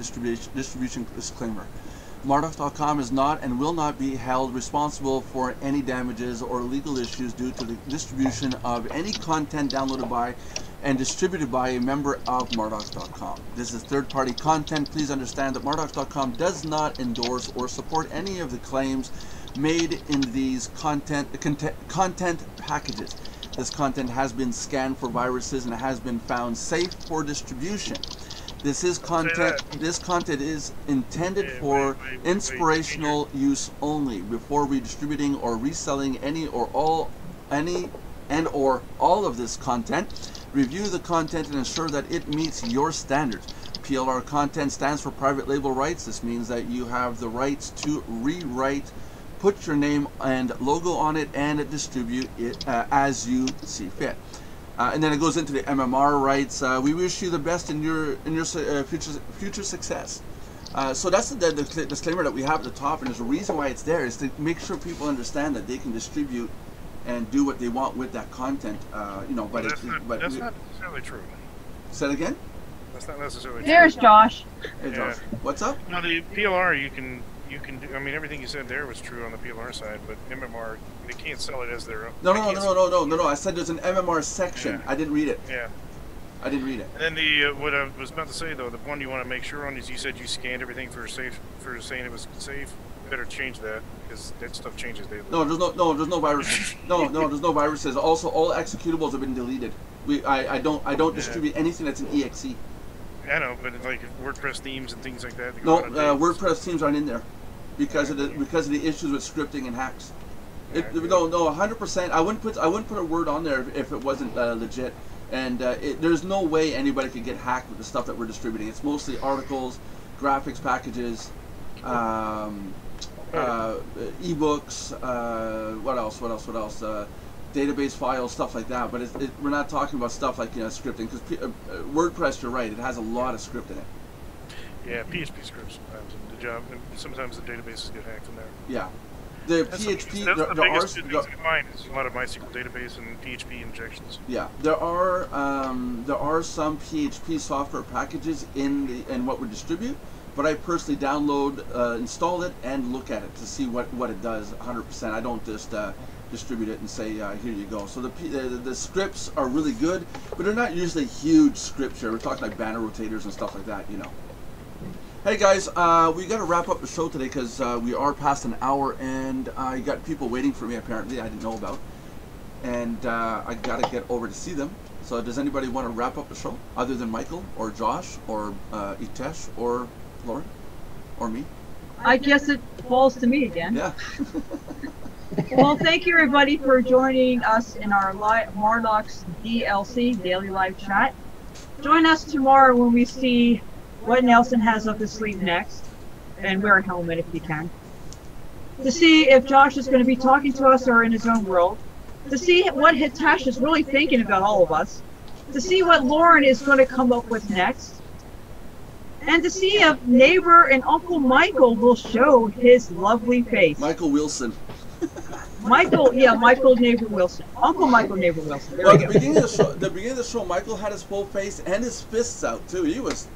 Distribution Disclaimer. Mardox.com is not and will not be held responsible for any damages or legal issues due to the distribution of any content downloaded by, and distributed by a member of Mardox.com. This is third-party content. Please understand that Mardox.com does not endorse or support any of the claims made in these content packages. This content has been scanned for viruses and has been found safe for distribution. This is content. This content is intended for inspirational use only. Before redistributing or reselling any or all of this content, review the content and ensure that it meets your standards. PLR content stands for private label rights. This means that you have the rights to rewrite, put your name and logo on it, and distribute it as you see fit. And then it goes into the MMR rights. We wish you the best in your future success. So that's the disclaimer that we have at the top, and there's a reason why it's there, is to make sure people understand that they can distribute and do what they want with that content. You know, but that's not necessarily true. Say it again. That's not necessarily There's true. Josh. Hey Josh, what's up? No, the PLR you can do. I mean, everything you said there was true on the PLR side, but MMR they can't sell it as their own. No. I said there's an MMR section. Yeah. I didn't read it. Yeah. I didn't read it. And then the what I was about to say though, the one you want to make sure on is you said you scanned everything for safe, for saying it was safe. Better change that because that stuff changes daily. No, there's no viruses. no, there's no viruses. Also, all executables have been deleted. I don't distribute anything that's an exe. I know, but like WordPress themes and things like that. No, WordPress themes aren't in there because of the issues with scripting and hacks. No, 100%. I wouldn't put a word on there if it wasn't legit. And there's no way anybody could get hacked with the stuff that we're distributing. It's mostly articles, graphics packages, ebooks. What else? Database files, stuff like that. But we're not talking about stuff like scripting, because WordPress, you're right, it has a lot of script in it. Yeah, PHP scripts sometimes. Sometimes the databases get hacked in there. Yeah. The That's PHP, the there are biggest things in mine is a lot of MySQL database and PHP injections. Yeah, there are some PHP software packages in what we distribute, but I personally download, install it, and look at it to see what it does. 100%. I don't just distribute it and say here you go. So the scripts are really good, but they're not usually huge scripts here. We're talking like banner rotators and stuff like that, Hey guys, we got to wrap up the show today because we are past an hour, and I got people waiting for me apparently I didn't know about, and I got to get over to see them. So does anybody want to wrap up the show other than Michael or Josh or Itesh or Lauren or me? I guess it falls to me again. Yeah. Well, thank you everybody for joining us in our Mardox DLC Daily Live Chat. Join us tomorrow when we see what Nelson has up his sleeve next, and wear a helmet if you can, to see if Josh is going to be talking to us or in his own world, to see what Hitesh is really thinking about all of us, to see what Lauren is going to come up with next, and to see if neighbor and Uncle Michael will show his lovely face. Michael Wilson. Michael Neighbor Wilson. Uncle Michael Neighbor Wilson. There Well, we at go. the beginning of the show, Michael had his full face and his fists out too. He was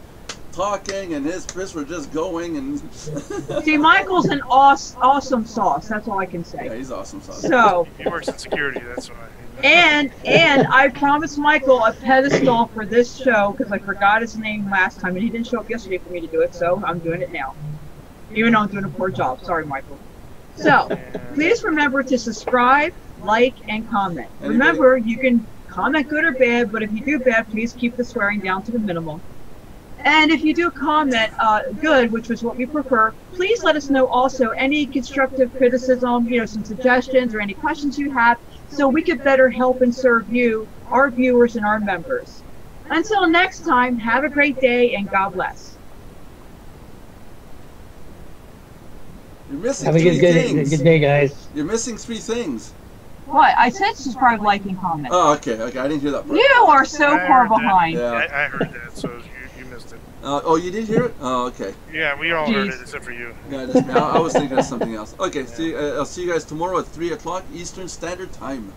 talking and his fists were just going and See, Michael's an awesome sauce. That's all I can say. yeah, he's awesome sauce. So, He works in security, that's why. and I promised Michael a pedestal for this show because I forgot his name last time and he didn't show up yesterday for me to do it, so I'm doing it now. Even though I'm doing a poor job. Sorry, Michael. So, please remember to subscribe, like, and comment. Remember, you can comment good or bad, but if you do bad, please keep the swearing down to the minimum. And if you do comment good, which was what we prefer, please let us know also any constructive criticism, some suggestions or any questions you have, so we could better help and serve you, our viewers, and our members. Until next time, have a great day and God bless. You're missing Have a three things. good day, guys. You're missing three things. What? I said subscribe, like, and comment. Oh, okay. I didn't hear that part. You are so I far heard that. behind. Yeah. I heard that, so you missed it. Oh, you did hear it? Oh, okay. Yeah, we all heard Jeez. it except for you. Yeah, I was thinking of something else. Okay, I'll see you guys tomorrow at 3 o'clock Eastern Standard Time.